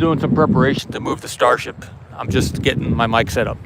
doing some preparation to move the Starship. I'm just getting my mic set up.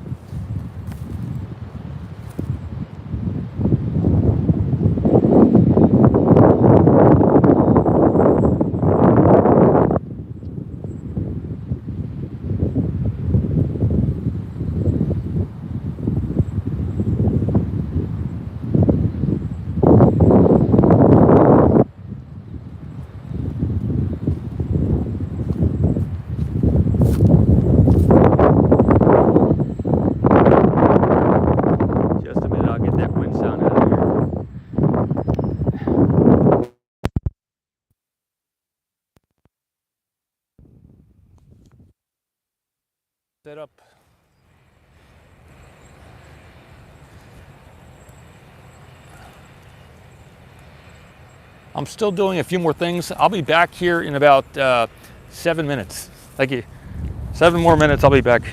Set up. I'm still doing a few more things. I'll be back here in about 7 minutes. Thank you. 7 more minutes, I'll be back.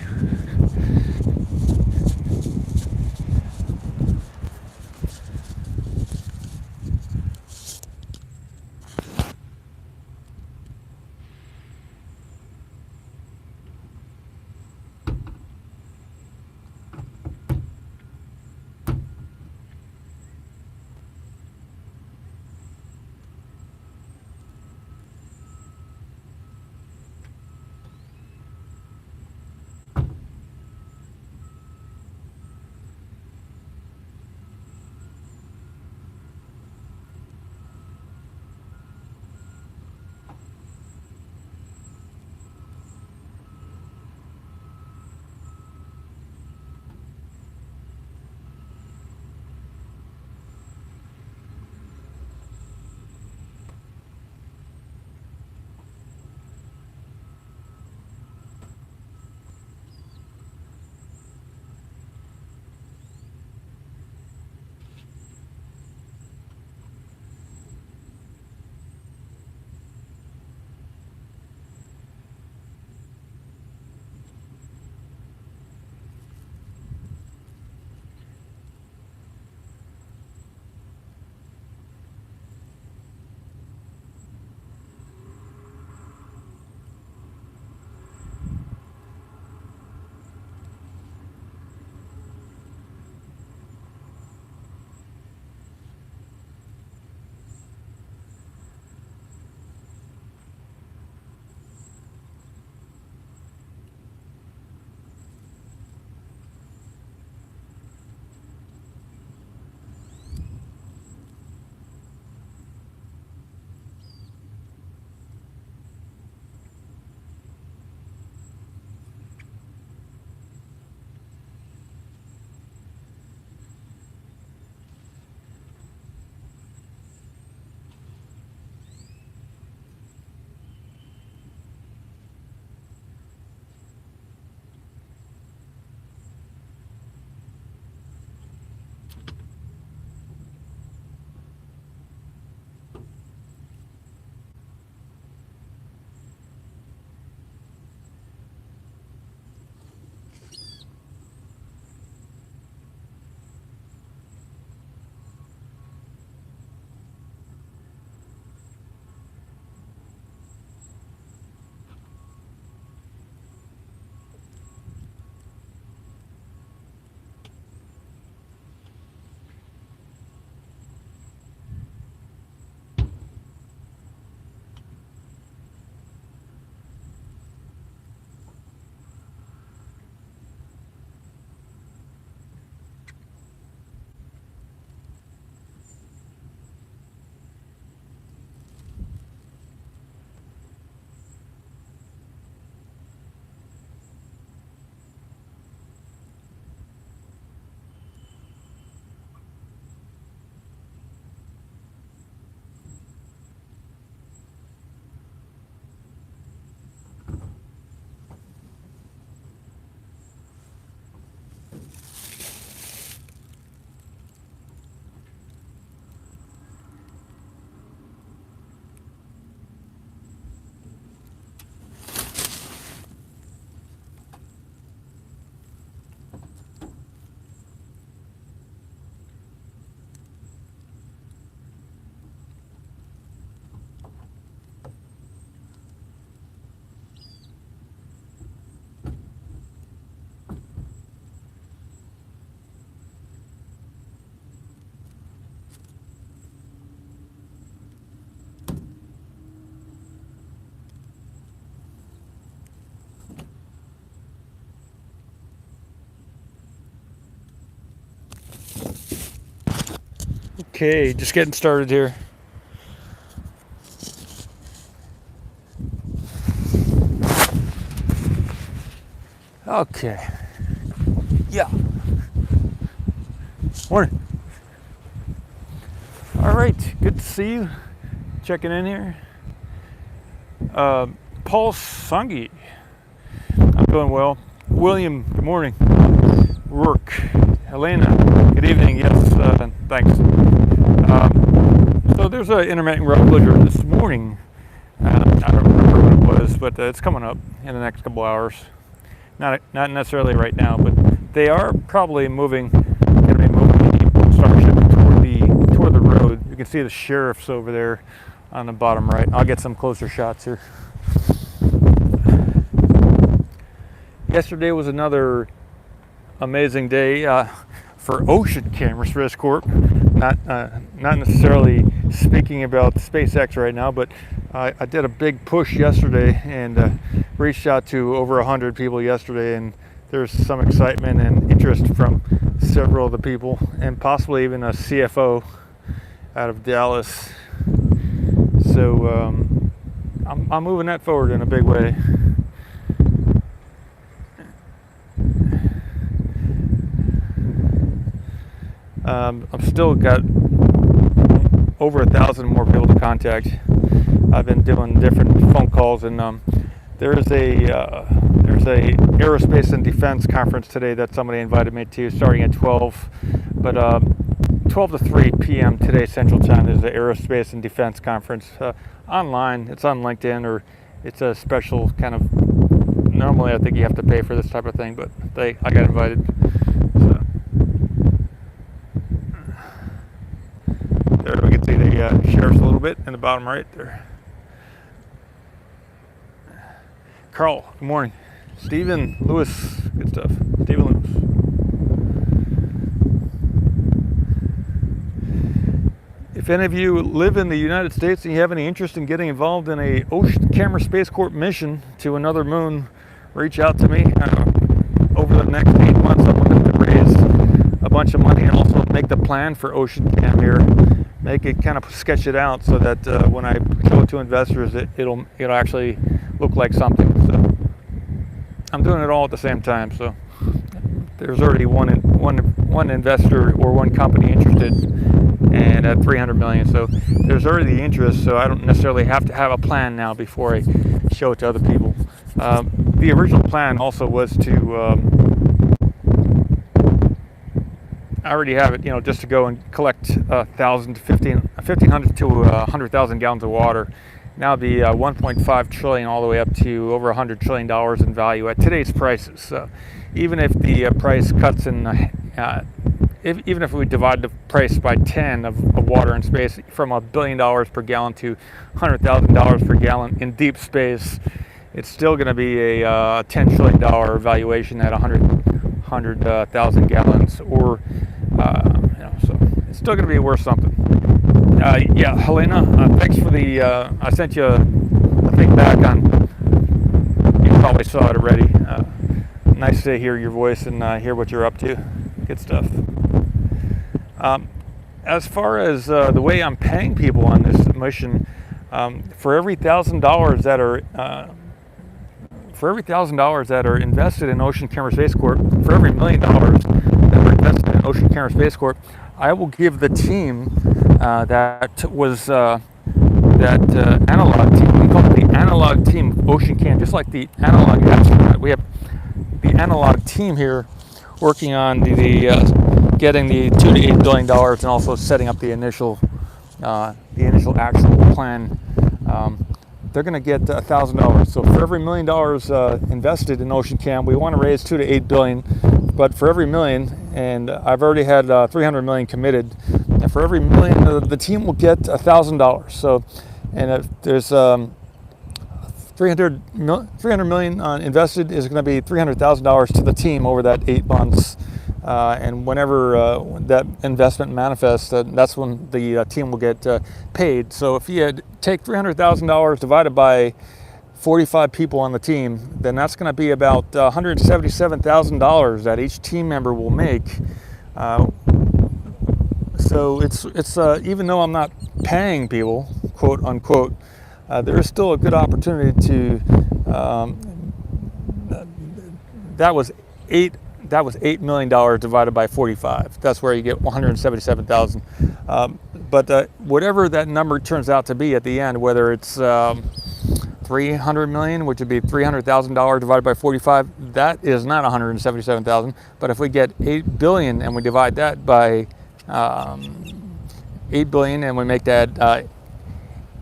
Okay, just getting started here. Okay. Yeah. Morning. All right, good to see you. Checking in here. Paul Sungi. I'm doing well. William, good morning. Rourke. Helena, good evening. Yes, thanks. So there's an intermittent road closure this morning. I don't remember what it was, but it's coming up in the next couple hours. Not necessarily right now, but they are probably going to be moving the Starship toward the road. You can see the sheriff's over there on the bottom right. I'll get some closer shots here. Yesterday was another amazing day for Ocean Camera Space Corp. Not necessarily speaking about SpaceX right now, but I did a big push yesterday and reached out to over 100 people yesterday, and there's some excitement and interest from several of the people, and possibly even a CFO out of Dallas. So I'm moving that forward in a big way. I've still got over 1,000 more people to contact. I've been doing different phone calls, and there's a aerospace and defense conference today that somebody invited me to, starting at 12. But 12 to 3 p.m. today Central Time, there's an aerospace and defense conference online. It's on LinkedIn, or it's a special kind of. Normally, I think you have to pay for this type of thing, but I got invited. So. There we can see the sheriff's a little bit in the bottom right there. Carl, good morning. Stephen Lewis, good stuff. Stephen Lewis. If any of you live in the United States and you have any interest in getting involved in a Ocean Camera Space Corp mission to another moon, reach out to me. Over the next 8 months, I'm looking to raise a bunch of money and also make the plan for Ocean Cam here. Make it kind of sketch it out so that when I show it to investors, it'll actually look like something. So I'm doing it all at the same time. So there's already one investor or one company interested, and at 300 million. So there's already the interest. So I don't necessarily have to have a plan now before I show it to other people. The original plan also was to. I already have it, just to go and collect 1,500 to 100,000 gallons of water. Now the 1.5 trillion all the way up to over $100 trillion in value at today's prices. So even if the price cuts in, even if we divide the price by 10 of water in space from $1 billion per gallon to $100,000 per gallon in deep space, it's still going to be a $10 trillion valuation at 100,000 gallons, or so it's still going to be worth something. Yeah, Helena, thanks for the. I sent you a thing back on. You probably saw it already. Nice to hear your voice and hear what you're up to. Good stuff. As far as the way I'm paying people on this mission, for every $1,000 that are. For every $1,000 that are invested in Ocean Camera Space Corp, for every $1 million that are invested in Ocean Camera Space Corp, I will give the team that was that analog team. We call it the analog team Ocean Cam, just like the analog astronaut. We have the analog team here working on the getting the $2 to $8 billion and also setting up the initial actual plan. They're going to get $1,000. So for every $1 million invested in Ocean Cam, we want to raise $2 to $8 billion. But for every million, and I've already had 300 million committed, and for every million, the team will get $1,000. So, and if there's 300 million invested, is going to be $300,000 to the team over that 8 months. And whenever that investment manifests, that's when the team will get paid. So if you take $300,000 divided by 45 people on the team, then that's going to be about $177,000 that each team member will make. So it's even though I'm not paying people, quote unquote, there is still a good opportunity to. That was $8 million divided by 45. That's where you get 177,000. But whatever that number turns out to be at the end, whether it's 300 million, which would be $300,000 divided by 45, that is not 177,000. But if we get 8 billion and we divide that by 8 billion and we make that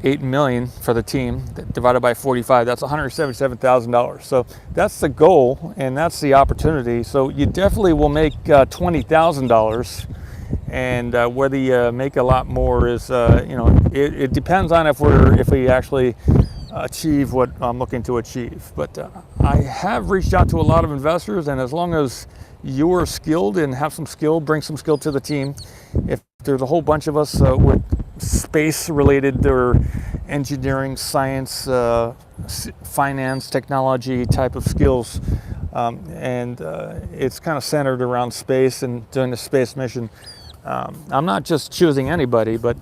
8 million for the team divided by 45, that's $177,000. So that's the goal and that's the opportunity. So you definitely will make $20,000, and whether you make a lot more is it depends on if we actually achieve what I'm looking to achieve. But I have reached out to a lot of investors, and as long as you're skilled and have some skill, bring some skill to the team. If there's a whole bunch of us with space related or engineering, science, finance, technology type of skills, and it's kind of centered around space and doing the space mission. I'm not just choosing anybody, but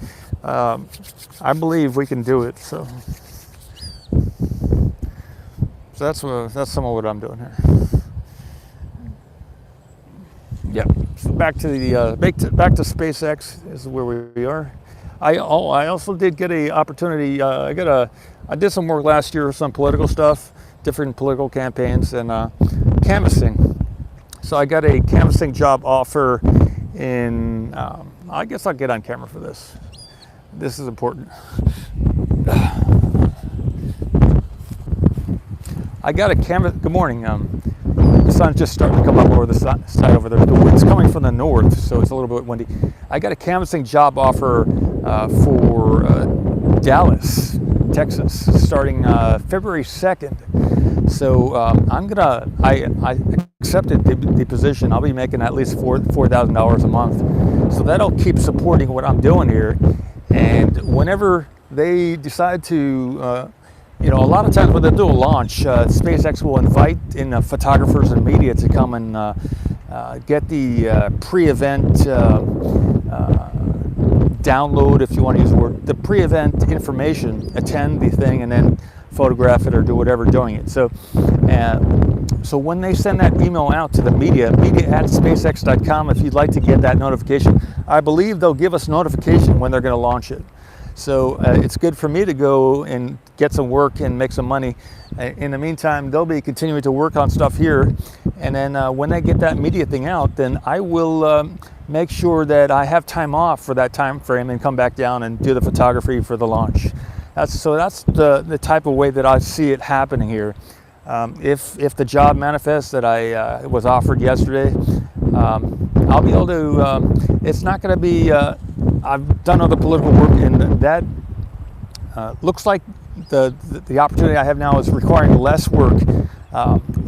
I believe we can do it. So that's some of what I'm doing here. Yeah. So back to SpaceX is where we are. I also did get a opportunity. I did some work last year, some political stuff, different political campaigns, and canvassing. So I got a canvassing job offer in. I guess I'll get on camera for this. This is important. I got a canvas. Good morning. The sun's just starting to come up over the side over there. The wind's coming from the north, so it's a little bit windy. I got a canvassing job offer for Dallas, Texas, starting February 2nd. So I accepted the position. I'll be making at least $4,000 a month. So that'll keep supporting what I'm doing here. And whenever they decide to, a lot of times when they do a launch, SpaceX will invite in photographers and media to come and get the pre-event download, if you want to use the word, the pre-event information, attend the thing, and then photograph it or do whatever doing it. So when they send that email out to the media at SpaceX.com, if you'd like to get that notification, I believe they'll give us notification when they're going to launch it. So it's good for me to go and get some work and make some money. In the meantime, they'll be continuing to work on stuff here. And then when they get that media thing out, then I will make sure that I have time off for that time frame and come back down and do the photography for the launch. That's the type of way that I see it happening here. If the job manifests that I was offered yesterday, I'll be able to, it's not going to be, I've done other political work, and that looks like the opportunity I have now is requiring less work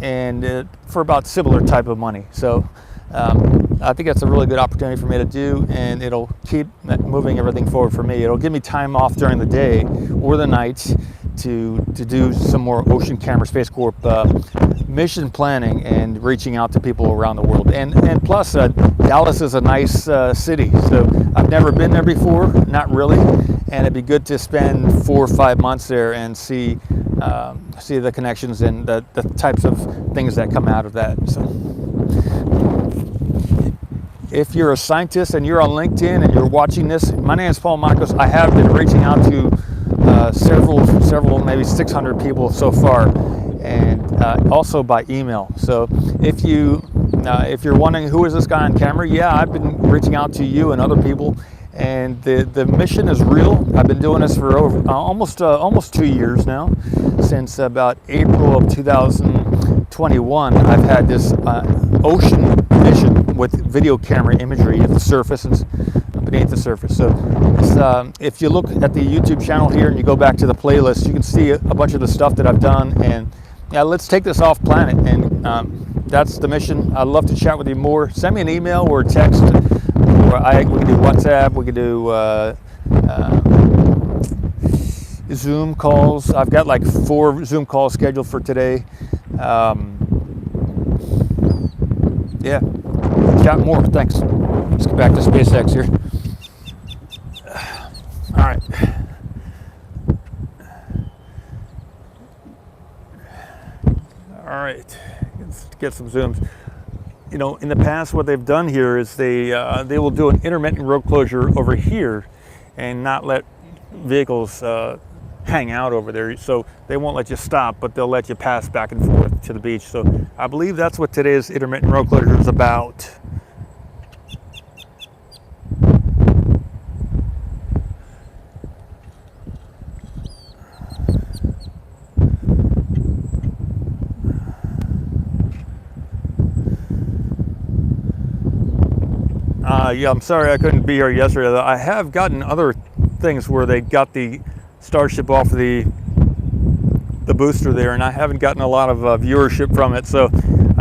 and for about similar type of money. So I think that's a really good opportunity for me to do, and it'll keep moving everything forward for me. It'll give me time off during the day or the night to do some more Ocean Camera Space Corp mission planning and reaching out to people around the world. And plus, Dallas is a nice city. So I've never been there before, not really. And it'd be good to spend 4 or 5 months there and see the connections and the types of things that come out of that. So if you're a scientist and you're on LinkedIn and you're watching this, my name is Paul Marcos. I have been reaching out to several, maybe 600 people so far, and also by email. So if you're wondering who is this guy on camera, yeah, I've been reaching out to you and other people, and the mission is real. I've been doing this for over almost 2 years now, since about April of 2021. I've had this ocean mission with video camera imagery at the surface and beneath the surface. So if you look at the YouTube channel here and you go back to the playlist, you can see a bunch of the stuff that I've done. And yeah, let's take this off planet, and that's the mission. I'd love to chat with you more. Send me an email or a text, or we can do WhatsApp, we can do Zoom calls. I've got like 4 Zoom calls scheduled for today. Yeah, chat more. Thanks. Let's get back to SpaceX here. All right, let's get some zooms. You know, in the past, what they've done here is they will do an intermittent road closure over here and not let vehicles hang out over there. So they won't let you stop, but they'll let you pass back and forth to the beach. So I believe that's what today's intermittent road closure is about. Yeah, I'm sorry I couldn't be here yesterday. I have gotten other things where they got the Starship off the booster there, and I haven't gotten a lot of viewership from it. So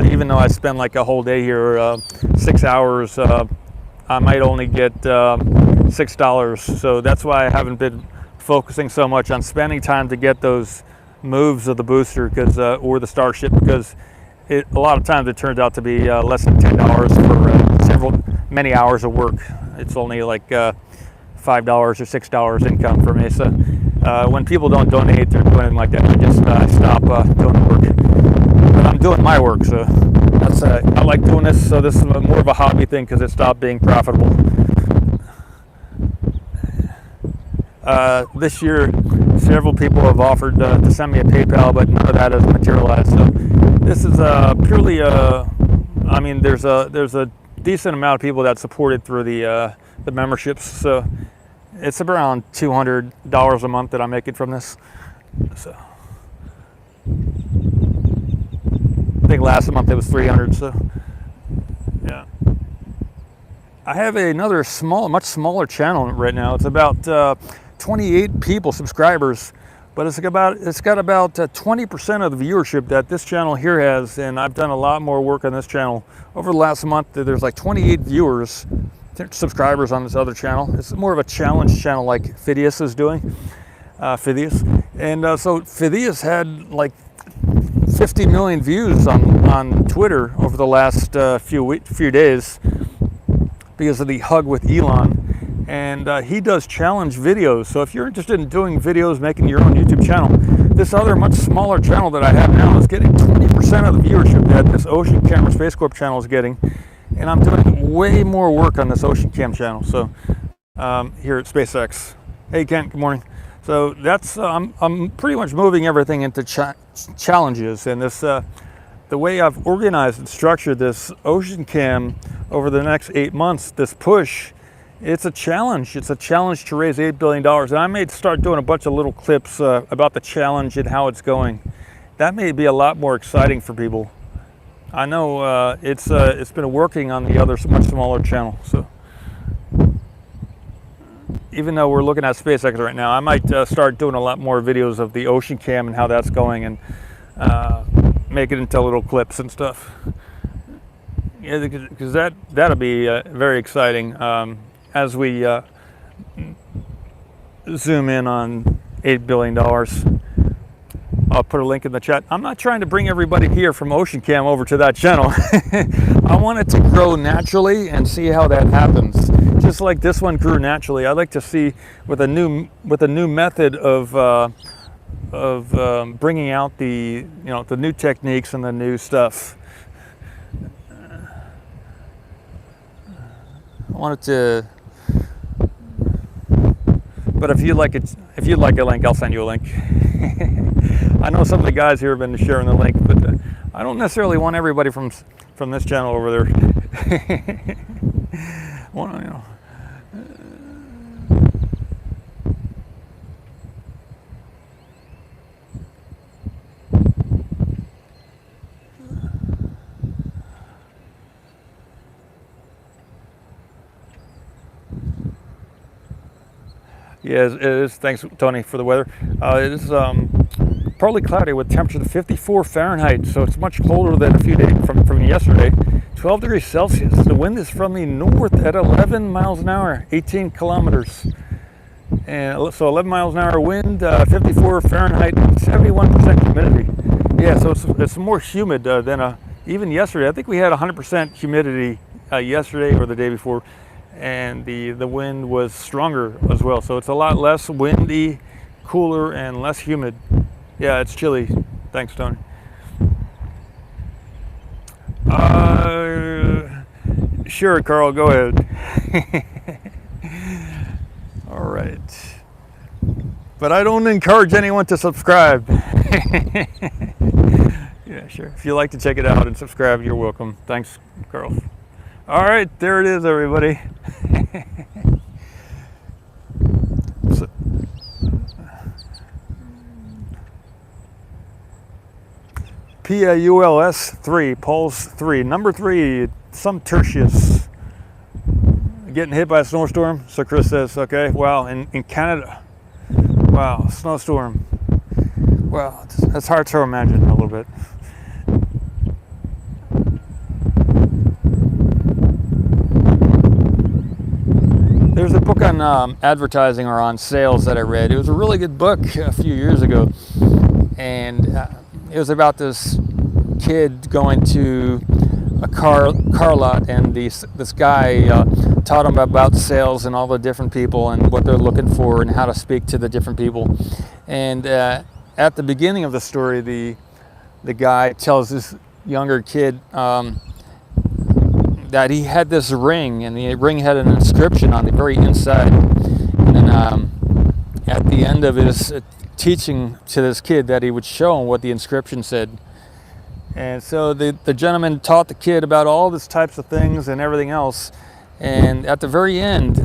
even though I spend like a whole day here, 6 hours, I might only get $6. So that's why I haven't been focusing so much on spending time to get those moves of the booster, because or the Starship, because a lot of times it turns out to be less than $10 for many hours of work. It's only like $5 or $6 income for me. So when people don't donate or do anything like that, I stop doing the work. But I'm doing my work, so that's I like doing this. So this is more of a hobby thing because it stopped being profitable. This year, several people have offered to send me a PayPal, but none of that has materialized. So this is purely I mean, there's a decent amount of people that supported through the memberships. So it's around $200 a month that I'm making from this. So I think last month it was $300. So yeah, I have another much smaller channel right now. It's about 28 people, subscribers, but it's got about 20% of the viewership that this channel here has, and I've done a lot more work on this channel over the last month. There's like 28 subscribers on this other channel. It's more of a challenge channel like Phidias is doing. Phidias, and so Phidias had like 50 million views on Twitter over the last few days because of the hug with Elon. And he does challenge videos. So if you're interested in doing videos, making your own YouTube channel, this other much smaller channel that I have now is getting 20% of the viewership that this Ocean Camera Space Corp channel is getting. And I'm doing way more work on this Ocean Cam channel. So here at SpaceX. Hey Kent, good morning. So that's I'm pretty much moving everything into challenges, and this the way I've organized and structured this Ocean Cam over the next 8 months. This push. It's a challenge. It's a challenge to raise $8 billion. And I may start doing a bunch of little clips about the challenge and how it's going. That may be a lot more exciting for people. I know it's been working on the other much smaller channel. So even though we're looking at SpaceX right now, I might start doing a lot more videos of the Ocean Cam and how that's going, and make it into little clips and stuff. Yeah, because that'll be very exciting. As we zoom in on $8 billion. I'll put a link in the chat. I'm not trying to bring everybody here from Ocean Cam over to that channel. I want it to grow naturally and see how that happens. Just like this one grew naturally. I like to see with a new method of bringing out the new techniques and the new stuff. I wanted to. But if you'd like a link, I'll send you a link. I know some of the guys here have been sharing the link, but I don't necessarily want everybody from this channel over there. Well, Yeah, it is. Thanks, Tony, for the weather. It is partly cloudy with temperature of 54 Fahrenheit, so it's much colder than a few days from yesterday. 12 degrees Celsius. The wind is from the north at 11 miles an hour, 18 kilometers. And so 11 miles an hour wind, 54 Fahrenheit, 71% humidity. Yeah, so it's more humid than even yesterday. I think we had 100% humidity yesterday or the day before. And the wind was stronger as well, so it's a lot less windy, cooler, and less humid. Yeah, it's chilly. Thanks, Tony. Sure, Carl, go ahead. All right. But I don't encourage anyone to subscribe. Yeah, sure. If you like to check it out and subscribe, you're welcome. Thanks, Carl. All right, there it is, everybody. So, PAULS 3, Pulse 3, number 3, some tertius. Getting hit by a snowstorm, so Chris says, okay, wow, in Canada, wow, snowstorm. Wow, that's hard to imagine a little bit. There's a book on advertising or on sales that I read. It was a really good book a few years ago, and it was about this kid going to a car lot, and this guy taught him about sales and all the different people and what they're looking for and how to speak to the different people. And at the beginning of the story, the guy tells this younger kid that he had this ring, and the ring had an inscription on the very inside. And then at the end of his teaching to this kid, that he would show him what the inscription said. And so the gentleman taught the kid about all these types of things and everything else. And at the very end,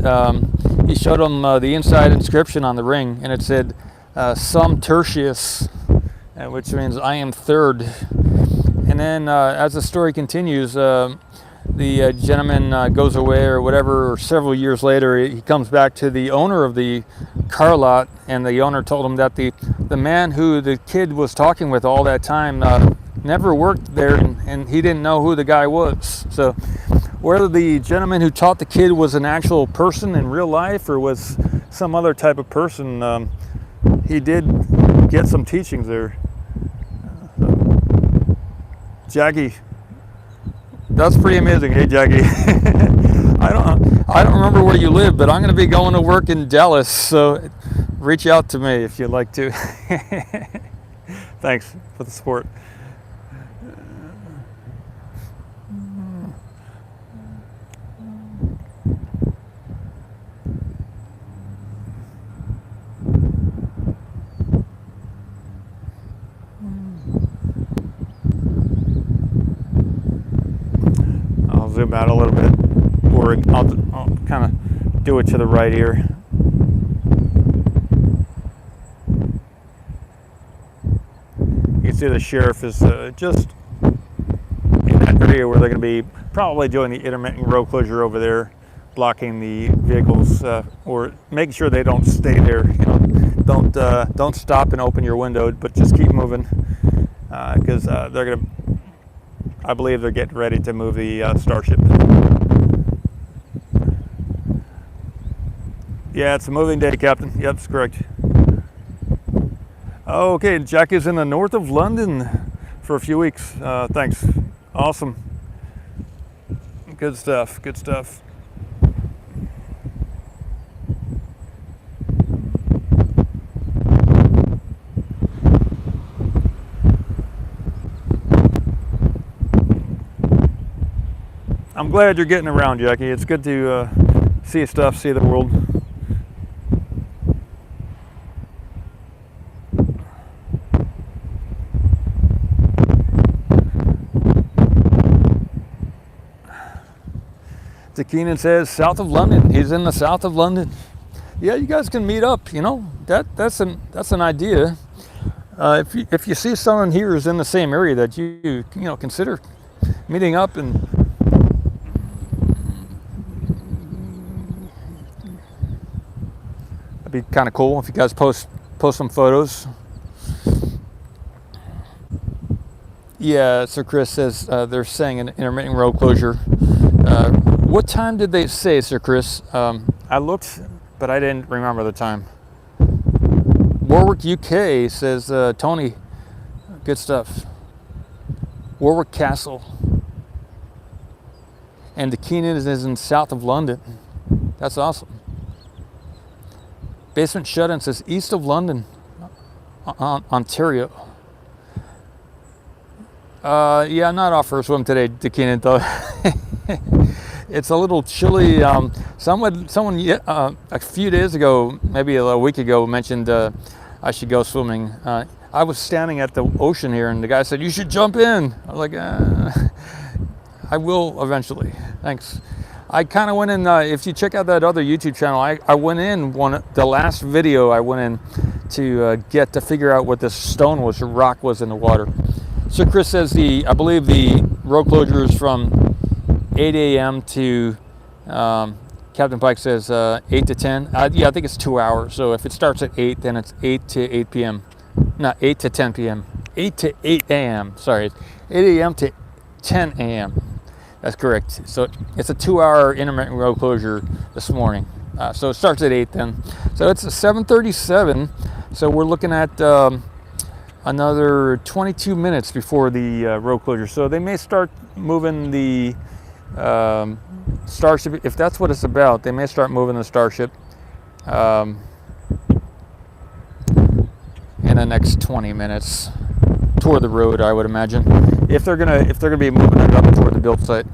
he showed him the inside inscription on the ring, and it said, "Sum tertius," which means "I am third." And then as the story continues, the gentleman goes away or whatever, or several years later, he comes back to the owner of the car lot, and the owner told him that the man who the kid was talking with all that time never worked there, and he didn't know who the guy was. So whether the gentleman who taught the kid was an actual person in real life or was some other type of person, he did get some teachings there. Jackie, that's pretty amazing. Hey, Jackie. I don't remember where you live, but I'm going to be going to work in Dallas, so reach out to me if you'd like to. Thanks for the support. Zoom out a little bit, or I'll kind of do it to the right here. You can see the sheriff is just in that area where they're going to be probably doing the intermittent road closure over there, blocking the vehicles, or making sure they don't stay there. You know, don't stop and open your window, but just keep moving, because they're going to. I believe they're getting ready to move the Starship. Yeah, it's a moving day, Captain. Yep, that's correct. Okay, Jack is in the north of London for a few weeks. Thanks. Awesome. Good stuff. Good stuff. I'm glad you're getting around, Jackie. It's good to see stuff, see the world. Keenan says south of London. He's in the south of London. Yeah, you guys can meet up. You know, that's an idea. If you see someone here who's in the same area, that you consider meeting up and. Be kind of cool if you guys post some photos. Yeah, Sir Chris says they're saying an intermittent road closure. What time did they say, Sir Chris? I looked, but I didn't remember the time. Warwick, UK says Tony, good stuff. Warwick Castle. And the Keenan is in south of London. That's awesome. Basement Shut-In says east of London, Ontario. Yeah, I'm not off for a swim today, Keenan, though. It's a little chilly. Someone a few days ago, maybe a week ago, mentioned I should go swimming. I was standing at the ocean here, and the guy said, "You should jump in." I was like, "I will eventually. Thanks." I kind of went in. If you check out that other YouTube channel, I went in the last video. I went in to figure out what this stone was, or rock was in the water. So Chris says I believe the road closure is from 8 a.m. to Captain Pike says 8 to 10. Yeah, I think it's 2 hours. So if it starts at 8, then it's 8 to 8 p.m. Not 8 to 10 p.m. 8 to 8 a.m. Sorry, 8 a.m. to 10 a.m. That's correct. So it's a 2-hour intermittent road closure this morning. So it starts at 8 then. So it's 7:37. So we're looking at another 22 minutes before the road closure. So they may start moving the Starship, if that's what it's about. They may start moving the Starship in the next 20 minutes toward the road, I would imagine, if they're gonna be moving it up toward the build site.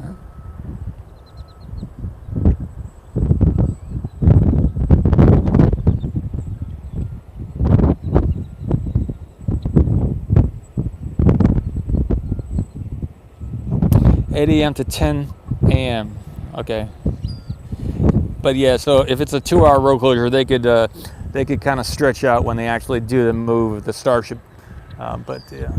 $8 a.m. to 10 a.m. Okay, but yeah, so if it's a 2-hour road closure, they could kind of stretch out when they actually do the move of the Starship. But yeah,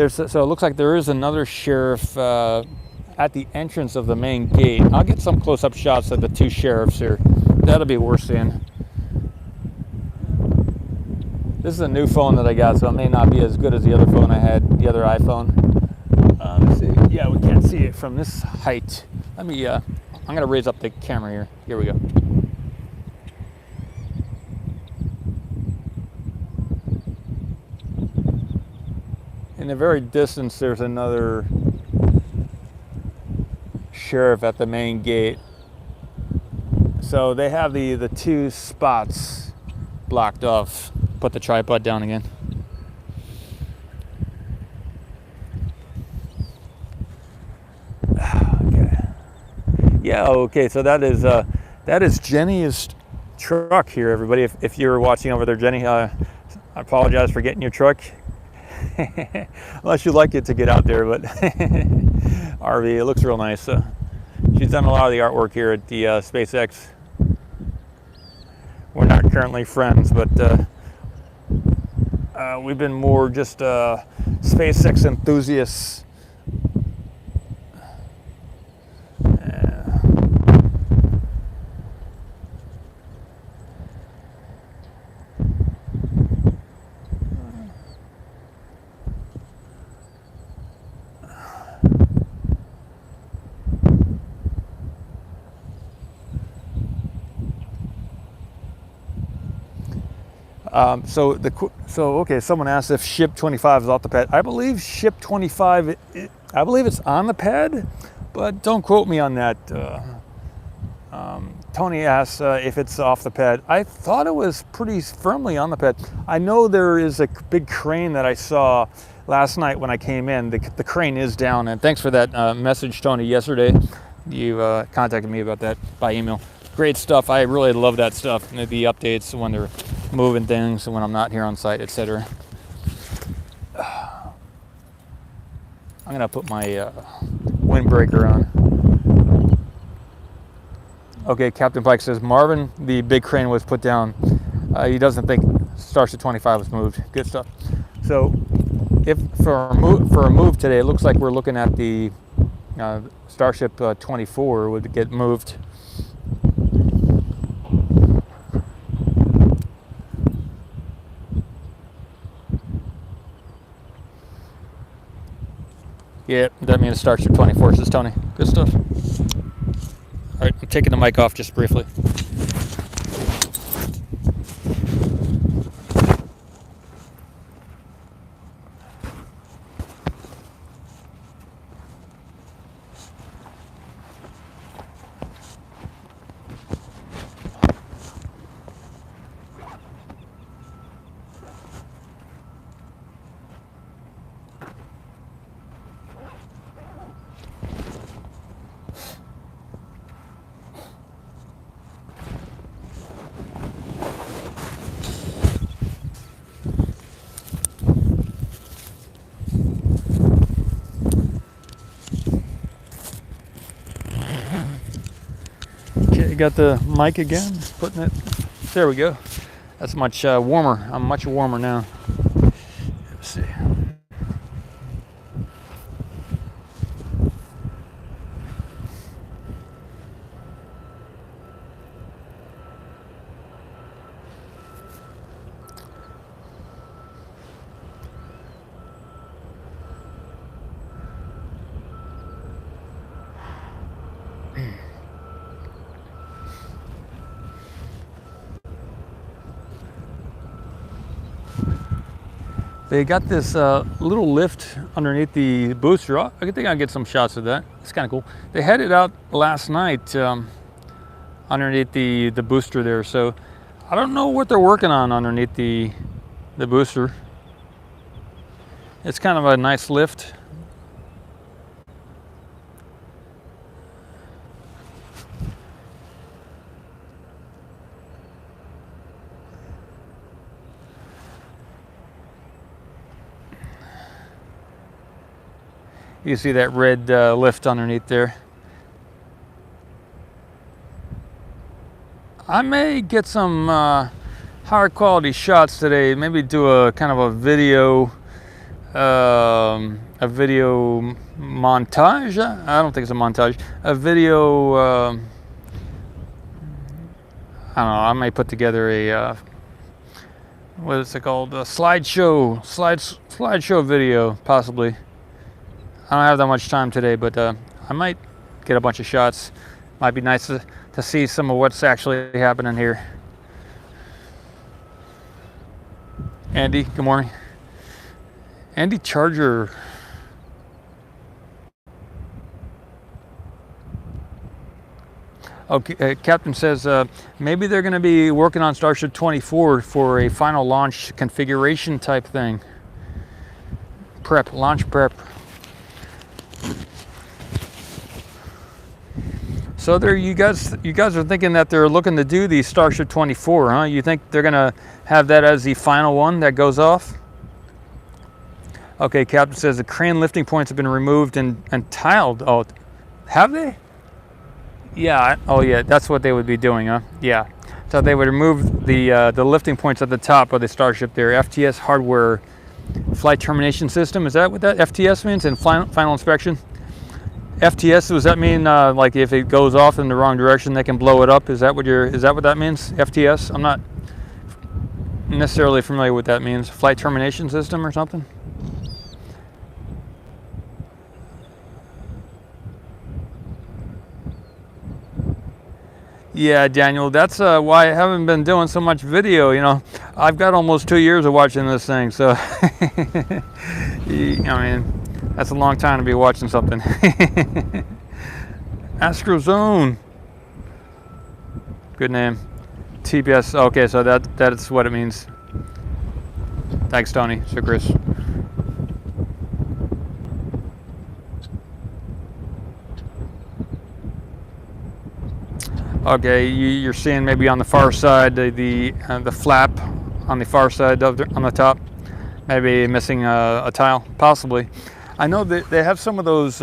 so it looks like there is another sheriff at the entrance of the main gate. I'll get some close-up shots of the 2 sheriffs here. That'll be worth seeing. This is a new phone that I got, so it may not be as good as the other phone I had, the other iPhone. Let's see. Yeah, we can't see it from this height. Let me. I'm gonna raise up the camera here. Here we go. In the very distance, there's another sheriff at the main gate. So they have the 2 spots blocked off. Put the tripod down again. Okay. Yeah. Okay. So that is Jenny's truck here, everybody. If you're watching over there, Jenny, I apologize for getting your truck. Unless you like it to get out there, but RV, it looks real nice. She's done a lot of the artwork here at the SpaceX. We're not currently friends, but we've been more just SpaceX enthusiasts. Okay, someone asked if ship 25 is off the pad. I believe ship 25, I believe it's on the pad, but don't quote me on that. Tony asked if it's off the pad. I thought it was pretty firmly on the pad. I know there is a big crane that I saw last night when I came in. The crane is down, and thanks for that message, Tony, yesterday. You contacted me about that by email. Great stuff. I really love that stuff. The updates when they're moving things and when I'm not here on site, etc. I'm gonna put my windbreaker on. Okay, Captain Pike says Marvin, the big crane was put down. He doesn't think Starship 25 was moved. Good stuff. So, if for a move today, it looks like we're looking at the Starship 24 would get moved. Yeah, that means Starship 24, says Tony. Good stuff. All right, I'm taking the mic off just briefly. got the mic again. Putting it. There we go. That's much warmer. I'm much warmer now. Let's see. They got this little lift underneath the booster. I think I'll get some shots of that. It's kind of cool. They had it out last night underneath the booster there. So I don't know what they're working on underneath the booster. It's kind of a nice lift. You see that red lift underneath there. I may get some higher quality shots today. Maybe do a kind of a video montage. I don't think it's a montage. A video. I don't know. I may put together a what is it called? A slideshow video, possibly. I don't have that much time today, but I might get a bunch of shots. Might be nice to see some of what's actually happening here. Andy, good morning. Andy Charger. Okay, Captain says maybe they're going to be working on Starship 24 for a final launch configuration type thing. Launch prep. So there, you guys are thinking that they're looking to do the Starship 24, huh? You think they're gonna have that as the final one that goes off? Okay, Captain says the crane lifting points have been removed and tiled. Oh, have they? Yeah. Oh, yeah. That's what they would be doing, huh? Yeah. So they would remove the lifting points at the top of the Starship there. FTS hardware flight termination system. Is that what that FTS means? In final inspection. FTS, does that mean like if it goes off in the wrong direction, they can blow it up? Is that what that means? FTS? I'm not necessarily familiar with what that means. Flight termination system or something? Yeah, Daniel, that's why I haven't been doing so much video. You know, I've got almost 2 years of watching this thing, so I mean, that's a long time to be watching something. Astrozone. Good name. TPS. Okay, so that's what it means. Thanks, Tony. So, Chris. Okay, you're seeing maybe on the far side the flap on the far side on the top, maybe missing a tile, possibly. I know that they have some of those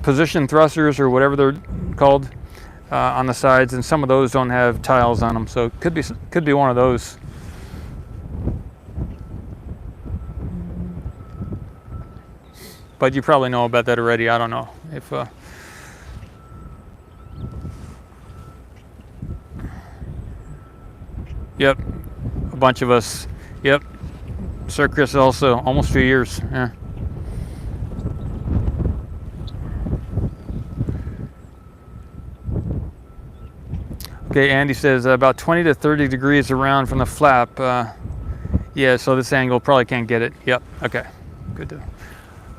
position thrusters or whatever they're called on the sides, and some of those don't have tiles on them, so it could be one of those. But you probably know about that already. I don't know if. Yep, a bunch of us. Yep, Sir Chris also almost 2 years. Yeah. Okay, Andy says about 20 to 30 degrees around from the flap. Yeah, so this angle probably can't get it. Yep. Okay. Good to.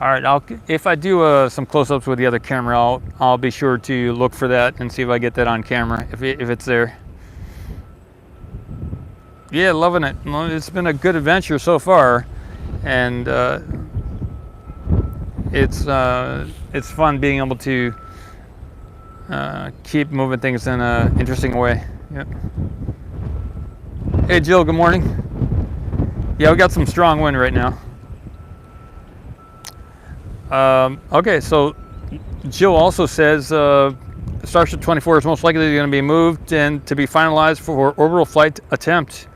All right. If I do some close-ups with the other camera, I'll be sure to look for that and see if I get that on camera if it's there. Yeah, loving it. Well, it's been a good adventure so far, and it's fun being able to keep moving things in an interesting way. Yep. Hey, Jill. Good morning. Yeah, we got some strong wind right now. Okay, so Jill also says Starship 24 is most likely going to be moved and to be finalized for orbital flight attempt.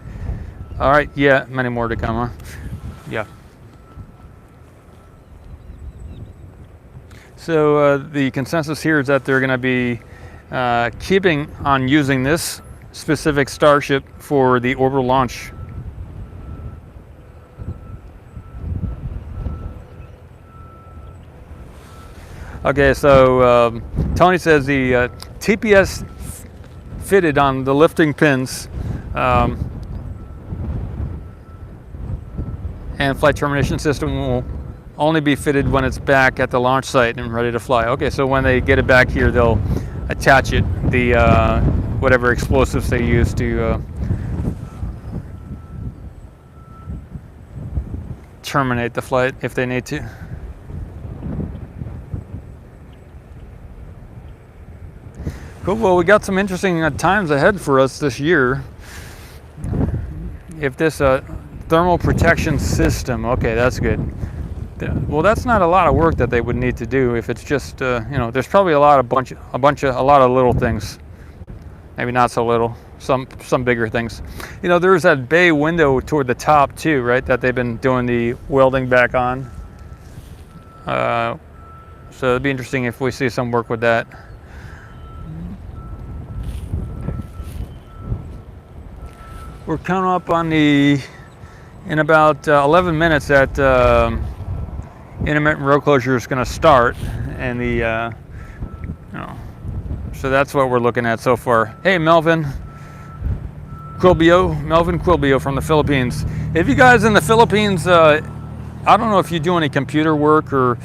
All right, yeah, many more to come, huh? Yeah. So the consensus here is that they're going to be keeping on using this specific Starship for the orbital launch. Okay, so Tony says the TPS fitted on the lifting pins and flight termination system will only be fitted when it's back at the launch site and ready to fly. Okay, so when they get it back here, they'll attach it, the whatever explosives they use to terminate the flight if they need to. Cool. Well, we got some interesting times ahead for us this year. If this thermal protection system, okay, that's good. Well, that's not a lot of work that they would need to do if it's just, you know, there's probably a lot of little things. Maybe not so little, some bigger things. You know, there's that bay window toward the top too, right? That they've been doing the welding back on. So it'd be interesting if we see some work with that. We're coming up on in about 11 minutes that intermittent road closure is going to start, and you know, so that's what we're looking at so far. Hey, Melvin Quilbio from the Philippines. If you guys in the Philippines, I don't know if you do any computer work or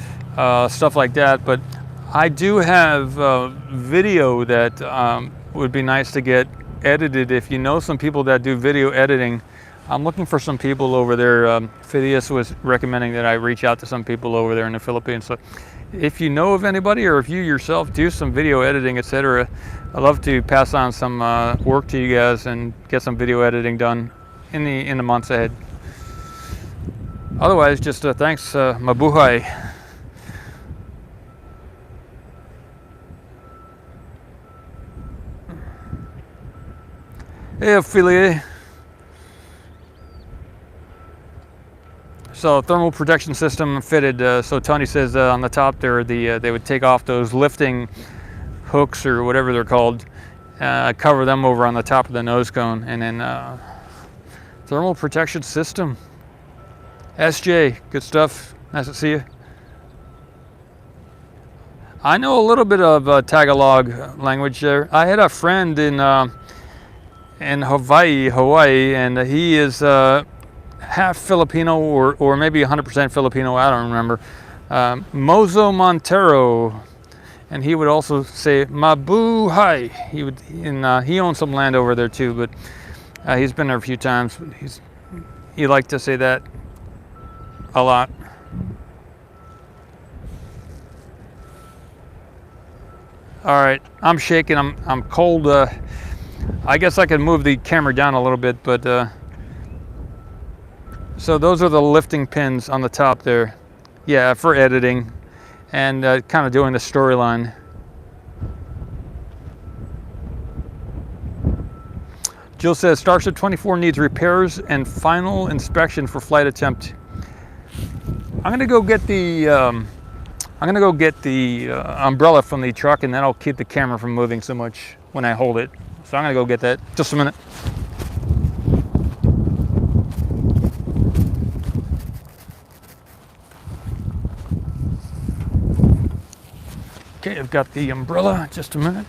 stuff like that, but I do have video that would be nice to get edited. If you know some people that do video editing, I'm looking for some people over there. Phidias was recommending that I reach out to some people over there in the Philippines. So if you know of anybody, or if you yourself do some video editing, etc., I'd love to pass on some work to you guys and get some video editing done in the months ahead. Otherwise, just thanks, mabuhay. Hey, affiliate. So thermal protection system fitted. So Tony says on the top there, they would take off those lifting hooks or whatever they're called, cover them over on the top of the nose cone, and then thermal protection system. SJ, good stuff. Nice to see you. I know a little bit of Tagalog language there. I had a friend in Hawaii, and he is half Filipino or maybe 100% Filipino, I don't remember. Mozo Montero, and he would also say mabuhay. He owns some land over there too, but he's been there a few times. He liked to say that a lot. All right, I'm shaking. I'm cold. I guess I could move the camera down a little bit, but so those are the lifting pins on the top there. Yeah, for editing and kind of doing the storyline. Jill says Starship 24 needs repairs and final inspection for flight attempt. I'm gonna go get the umbrella from the truck, and that'll keep the camera from moving so much when I hold it. So I'm gonna go get that. Just a minute. Okay, I've got the umbrella. Just a minute.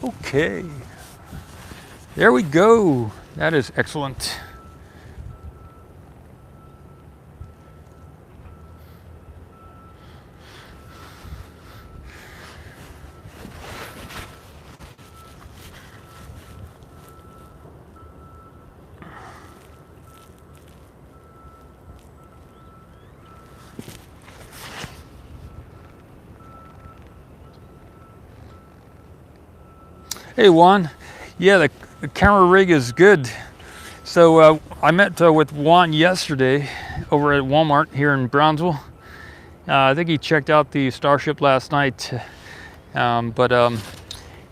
Okay. There we go. That is excellent. Hey Juan, yeah, the camera rig is good. So I met with Juan yesterday over at Walmart here in Brownsville, I think he checked out the Starship last night, but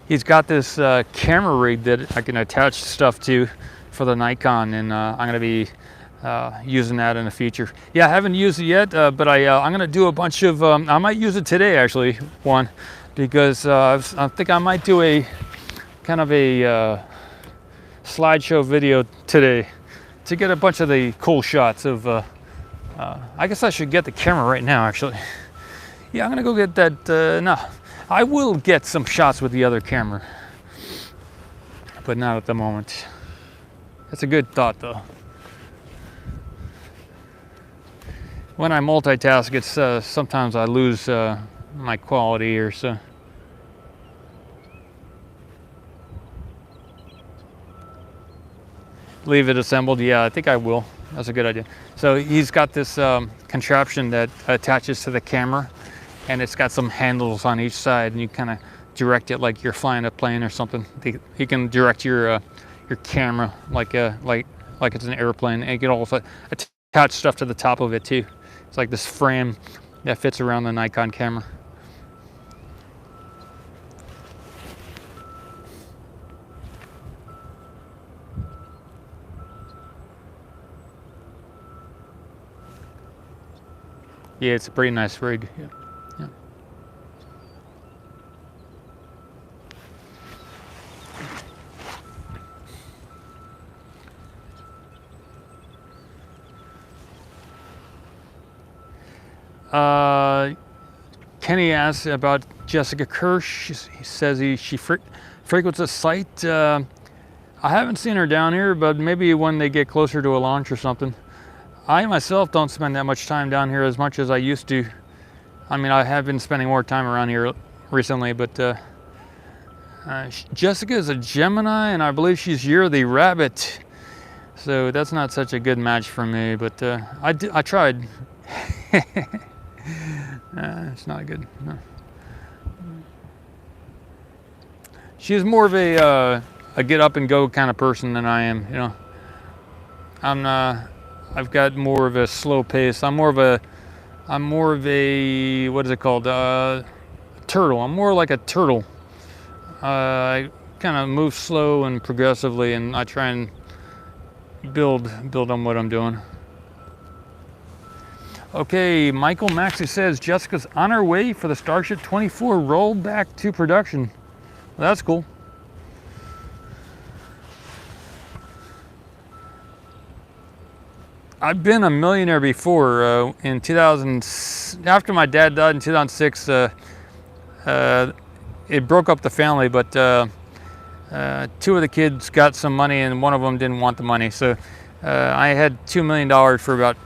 he's got this camera rig that I can attach stuff to for the Nikon, and I'm going to be using that in the future. Yeah, I haven't used it yet, but I'm going to do a bunch of, I might use it today actually, because I think I might do a kind of a slideshow video today to get a bunch of the cool shots of, I guess I should get the camera right now actually. Yeah, I'm going to go get that, no, I will get some shots with the other camera, but not at the moment. That's a good thought though. When I multitask, it's sometimes I lose my quality here, so. Leave it assembled, yeah, I think I will. That's a good idea. So he's got this contraption that attaches to the camera, and it's got some handles on each side, and you kind of direct it like you're flying a plane or something. He can direct your camera like it's an airplane, and you can also attach stuff to the top of it too. It's like this frame that fits around the Nikon camera. Yeah, it's a pretty nice rig. Yeah. Kenny asks about Jessica Kirsch. He says she frequents a site. I haven't seen her down here, but maybe when they get closer to a launch or something. I myself don't spend that much time down here as much as I used to. I mean, I have been spending more time around here recently, but Jessica is a Gemini, and I believe she's Year the Rabbit. So that's not such a good match for me, but I tried. It's not good. No. She's more of a get up and go kind of person than I am. You know, I've got more of a slow pace. I'm more of a what is it called? Turtle. I'm more like a turtle. I kind of move slow and progressively, and I try and build on what I'm doing. Okay, Michael Maxey says Jessica's on her way for the Starship 24 rollback to production. Well, that's cool. I've been a millionaire before. In 2000, after my dad died in 2006, it broke up the family, but two of the kids got some money and one of them didn't want the money. So I had $2 million for about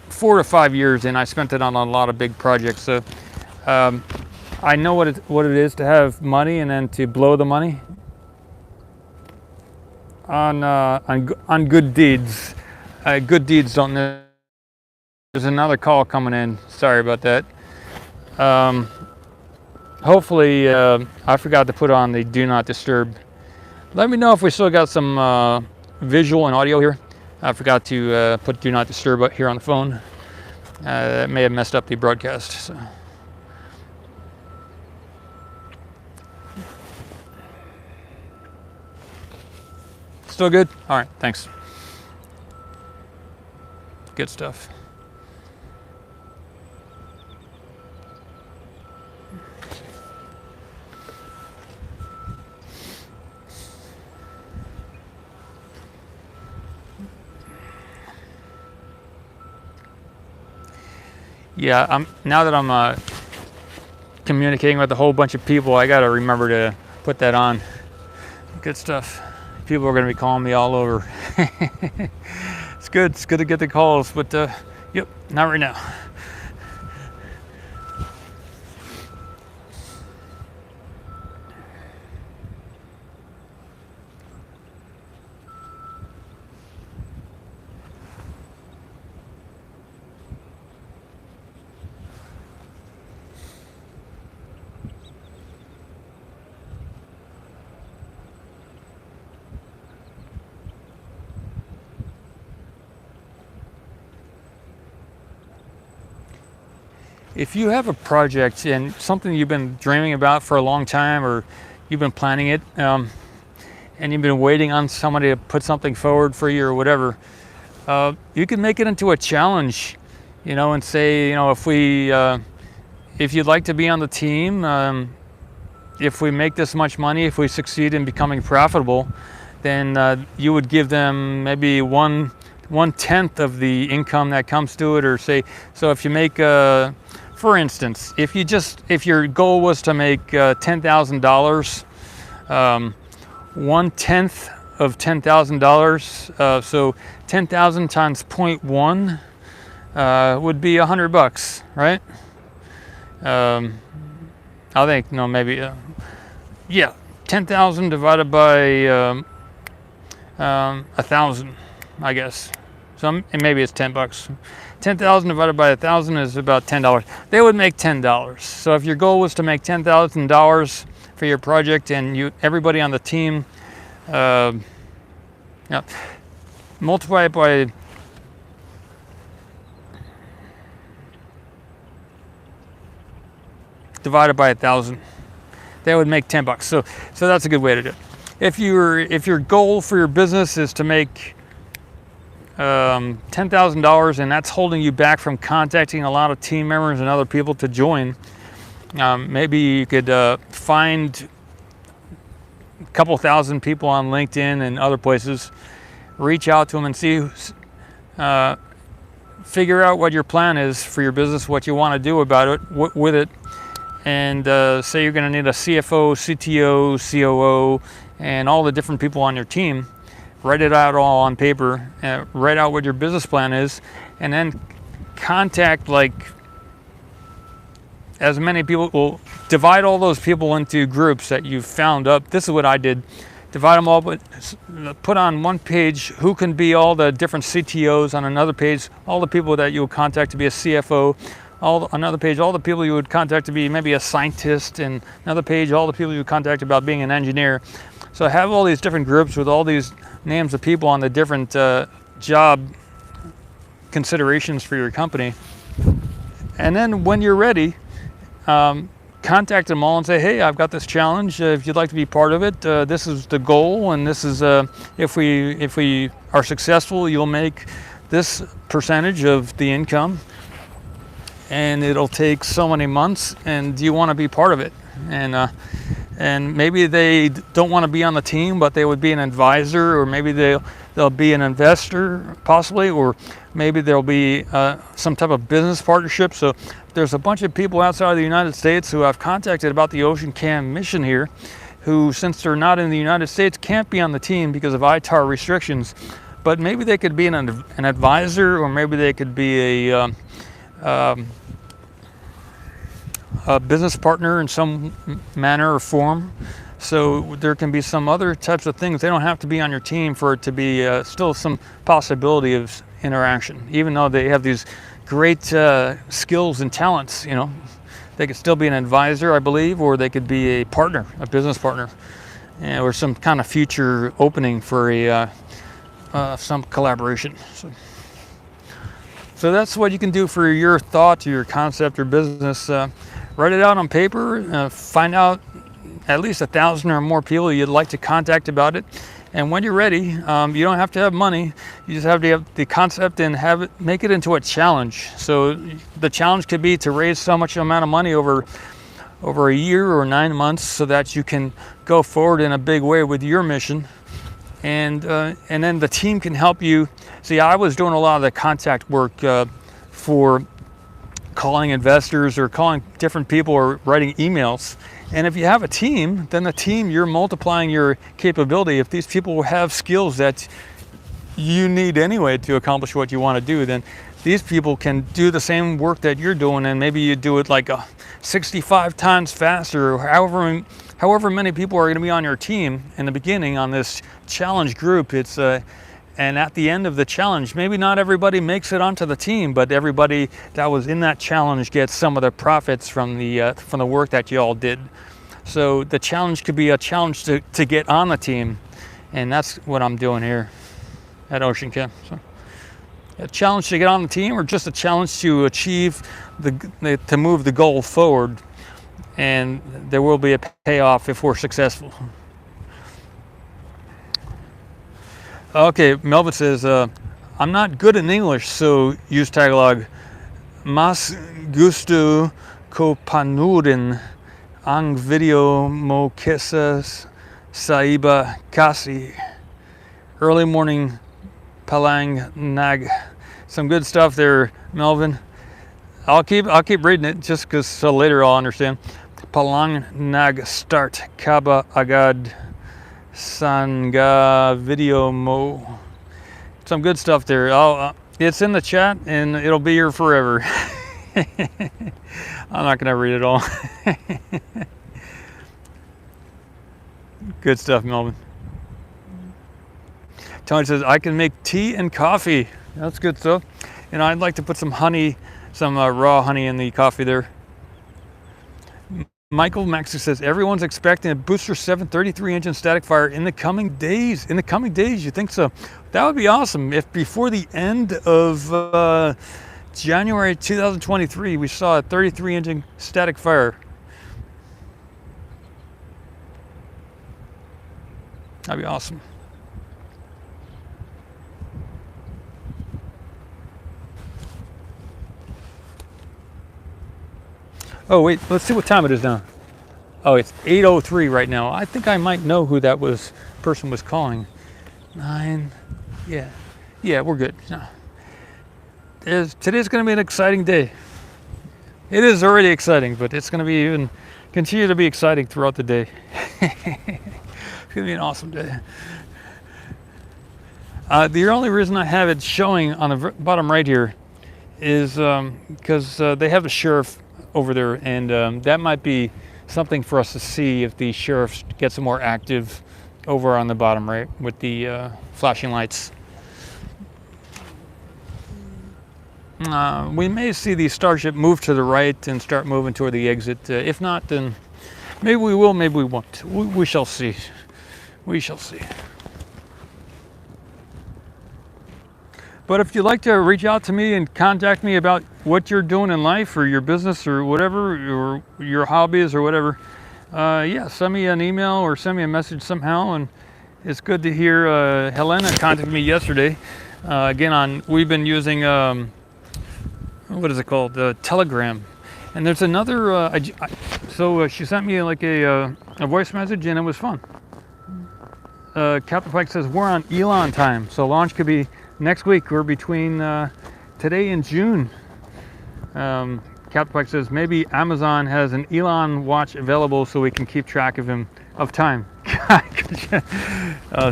4 to 5 years, and I spent it on a lot of big projects. So I know what it is to have money and then to blow the money on good deeds. Good deeds don't. There's another call coming in. Sorry about that. Hopefully, I forgot to put on the do not disturb. Let me know if we still got some visual and audio here. I forgot to put do not disturb here on the phone. That may have messed up the broadcast. So. Still good? All right, thanks. Good stuff. Yeah, now that I'm communicating with a whole bunch of people, I gotta remember to put that on. Good stuff. People are gonna be calling me all over. It's good to get the calls, but yep, not right now. if you have a project and something you've been dreaming about for a long time, or you've been planning it, and you've been waiting on somebody to put something forward for you or whatever, you can make it into a challenge, and say, if you'd like to be on the team, if we make this much money, if we succeed in becoming profitable, then you would give them maybe 1/10 of the income that comes to it, or say, so if you make, for instance, if your goal was to make $10,000, 1/10 of $10,000, so 10,000 times 0.1 would be $100, right? I think, no, maybe, 10,000 divided by 1,000, I guess. And maybe it's $10. 10,000 divided by 1,000 is about $10. They would make $10. So if your goal was to make $10,000 for your project, and everybody on the team, multiply it by divided by 1,000, they would make $10. So that's a good way to do it. If your goal for your business is to make $10,000, and that's holding you back from contacting a lot of team members and other people to join, maybe you could find a couple thousand people on LinkedIn and other places, reach out to them and see, figure out what your plan is for your business, what you want to do about it, with it, and say you're going to need a CFO, CTO, COO, and all the different people on your team. Write it out all on paper, write out what your business plan is, and then contact as many people. Well, divide all those people into groups that you've found up. This is what I did. Divide them all, but put on one page who can be all the different CTOs, on another page all the people that you would contact to be a CFO, another page all the people you would contact to be maybe a scientist, and another page all the people you would contact about being an engineer. So have all these different groups with all these names of people on the different job considerations for your company. And then when you're ready, contact them all and say, hey, I've got this challenge. If you'd like to be part of it, this is the goal, and this is if we are successful, you'll make this percentage of the income, and it'll take so many months, and do you want to be part of it? And maybe they don't want to be on the team, but they would be an advisor, or maybe they'll be an investor possibly, or maybe there'll be some type of business partnership. So there's a bunch of people outside of the United States who I've contacted about the OceanCam mission here, who, since they're not in the United States, can't be on the team because of ITAR restrictions. But maybe they could be an advisor, or maybe they could be a business partner in some manner or form. So there can be some other types of things. They don't have to be on your team for it to be still some possibility of interaction, even though they have these great skills and talents. They could still be an advisor, I believe, or they could be a partner, a business partner, or some kind of future opening for some collaboration. So that's what you can do for your thought, or your concept, or business. Write it out on paper, find out at least 1,000 or more people you'd like to contact about it. And when you're ready, you don't have to have money. You just have to have the concept and make it into a challenge. So the challenge could be to raise so much amount of money over a year or 9 months, so that you can go forward in a big way with your mission. And then the team can help you. See, I was doing a lot of the contact work for calling investors, or calling different people, or writing emails. And if you have a team, then the team, you're multiplying your capability. If these people have skills that you need anyway to accomplish what you want to do, then these people can do the same work that you're doing, and maybe you do it 65 times faster, or however many people are going to be on your team in the beginning on this challenge group. And at the end of the challenge, maybe not everybody makes it onto the team, but everybody that was in that challenge gets some of the profits from the work that you all did. So the challenge could be a challenge to get on the team, and that's what I'm doing here at OceanCam. So a challenge to get on the team, or just a challenge to achieve to move the goal forward, and there will be a payoff if we're successful. Okay, Melvin says, I'm not good in English, so use Tagalog. Mas gusto ko panurin ang video mo kesa sa iba kasi early morning palang nag. Some good stuff there, Melvin. I'll keep reading it just because so later I'll understand. Palang nag start kaba agad sanga video mo. Some good stuff there. It's in the chat and it'll be here forever. I'm not gonna read it all. Good stuff, Melvin. Tony says, I can make tea and coffee. That's good stuff. And I'd like to put some honey, some raw honey in the coffee there. Michael Maxey says, everyone's expecting a Booster 733 engine static fire in the coming days. In the coming days, you think so? That would be awesome if before the end of January 2023, we saw a 33 engine static fire. That'd be awesome. Oh wait, let's see what time it is now. Oh, it's 8:03 right now. I think I might know who that person was calling. 9, yeah, we're good. No. Today's going to be an exciting day. It is already exciting, but it's going to continue to be exciting throughout the day. It's going to be an awesome day. The only reason I have it showing on the bottom right here is because they have a sheriff over there, and that might be something for us to see if the sheriff gets more active over on the bottom right with the flashing lights. We may see the Starship move to the right and start moving toward the exit. If not, then maybe we will, maybe we won't. We shall see. We shall see. But if you'd like to reach out to me and contact me about what you're doing in life or your business or whatever, or your hobbies or whatever, yeah, send me an email or send me a message somehow. And it's good to hear Helena contacted me yesterday. Again, we've been using, what is it called? Telegram. And there's another, so she sent me like a voice message and it was fun. Captain Pike says, we're on Elon time. So launch could be next week. We're between today and June. Captain Pike says, maybe Amazon has an Elon watch available so we can keep track of time.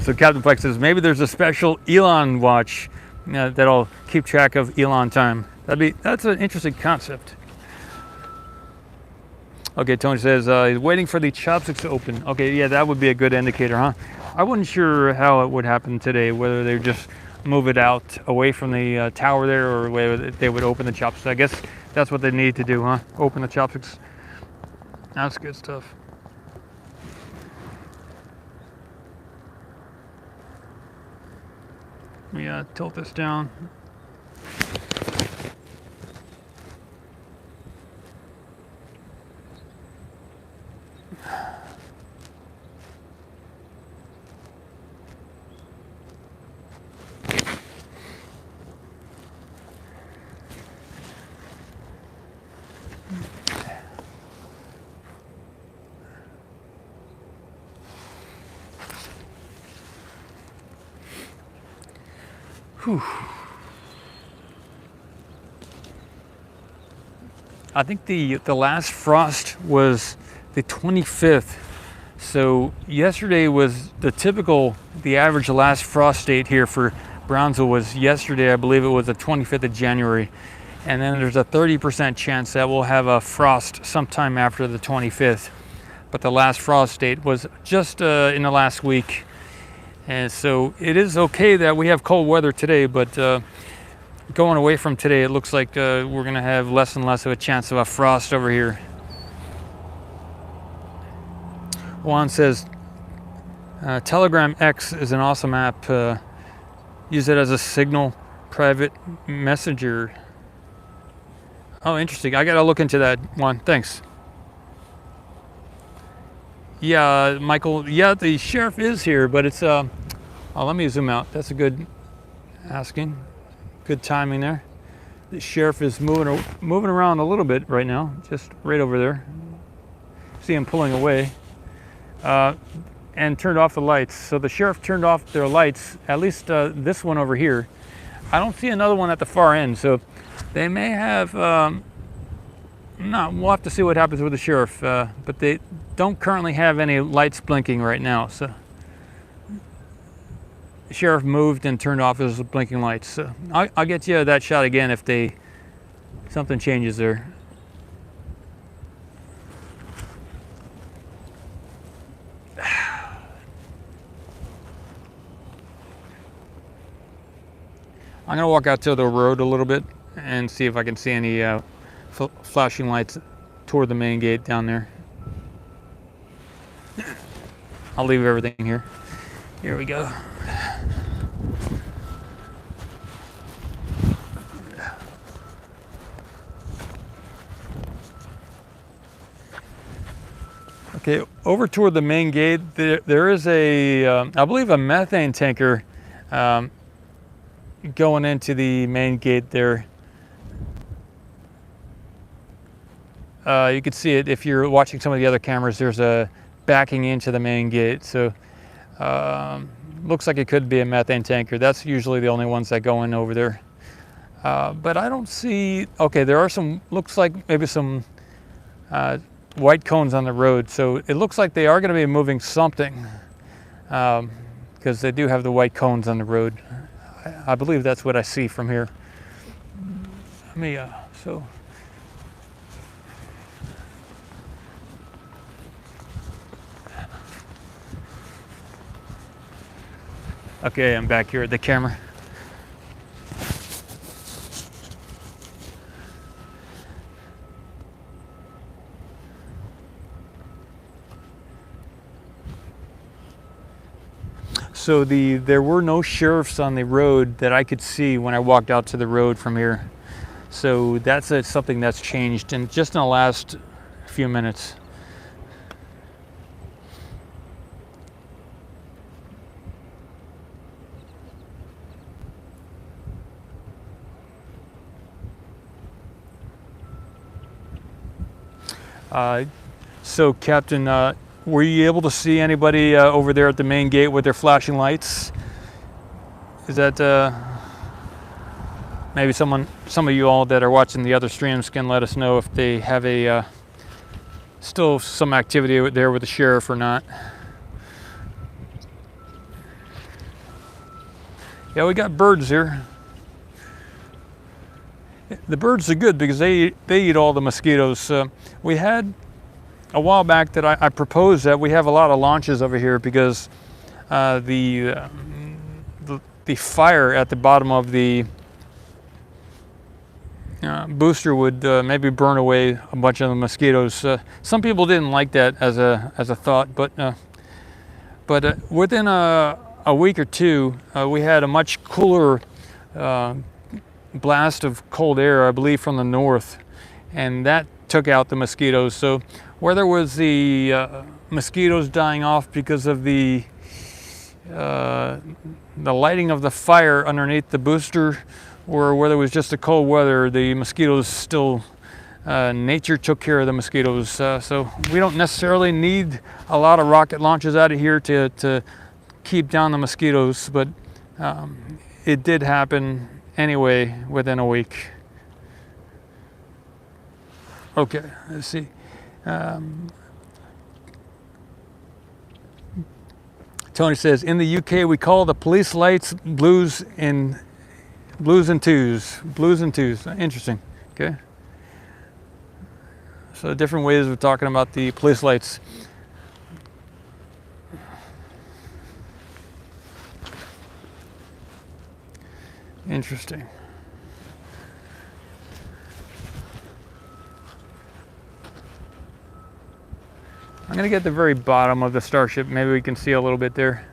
So Captain Pike says, maybe there's a special Elon watch that'll keep track of Elon time. That's an interesting concept. Okay, Tony says, he's waiting for the chopsticks to open. Okay, yeah, that would be a good indicator, huh? I wasn't sure how it would happen today, whether they just move it out away from the tower there, or whether they would open the chopsticks. I guess that's what they need to do, huh? Open the chopsticks. That's good stuff. Let me tilt this down. Whew. I think the last frost was the 25th. So yesterday was the average last frost date here for Brownsville was yesterday. I believe it was the 25th of January. And then there's a 30% chance that we'll have a frost sometime after the 25th. But the last frost date was just in the last week. And so it is okay that we have cold weather today, but going away from today, it looks like we're going to have less and less of a chance of a frost over here. Juan says, Telegram X is an awesome app. Use it as a signal private messenger. Oh, interesting. I gotta look into that one. Thanks. Yeah, Michael. Yeah, the sheriff is here, but it's oh, let me zoom out. That's a good asking. Good timing there. The sheriff is moving around a little bit right now, just right over there. See him pulling away, and turned off the lights. So the sheriff turned off their lights, at least this one over here. I don't see another one at the far end, so they may have, we'll have to see what happens with the sheriff, but they don't currently have any lights blinking right now. So the sheriff moved and turned off his blinking lights. So I'll get you that shot again if something changes there. I'm gonna walk out to the road a little bit and see if I can see any flashing lights toward the main gate down there. I'll leave everything here. Here we go. Okay, over toward the main gate, there is I believe a methane tanker going into the main gate there. You can see it if you're watching some of the other cameras. There's a backing into the main gate, so looks like it could be a methane tanker. That's usually the only ones that go in over there. But I don't see. Okay, there are some. Looks like maybe some white cones on the road. So it looks like they are going to be moving something, because they do have the white cones on the road. I believe that's what I see from here. Let me, okay, I'm back here at the camera. So there were no sheriffs on the road that I could see when I walked out to the road from here. So that's something that's changed just in the last few minutes. So Captain, were you able to see anybody over there at the main gate with their flashing lights? Is that maybe some of you all that are watching the other streams can let us know if they have still some activity there with the sheriff or not. Yeah, we got birds here. The birds are good because they eat all the mosquitoes. We had a while back that I proposed that we have a lot of launches over here because the fire at the bottom of the booster would maybe burn away a bunch of the mosquitoes. Some people didn't like that as a thought, but within a week or two, we had a much cooler blast of cold air, I believe, from the north, and that took out the mosquitoes. So whether it was the mosquitoes dying off because of the lighting of the fire underneath the booster, or whether it was just the cold weather, the mosquitoes still, nature took care of the mosquitoes. So we don't necessarily need a lot of rocket launches out of here to keep down the mosquitoes, but it did happen anyway within a week. Okay, let's see. Tony says, in the UK we call the police lights blues and twos. Blues and twos. Interesting. Okay. So different ways of talking about the police lights. Interesting. I'm going to get the very bottom of the Starship. Maybe we can see a little bit there.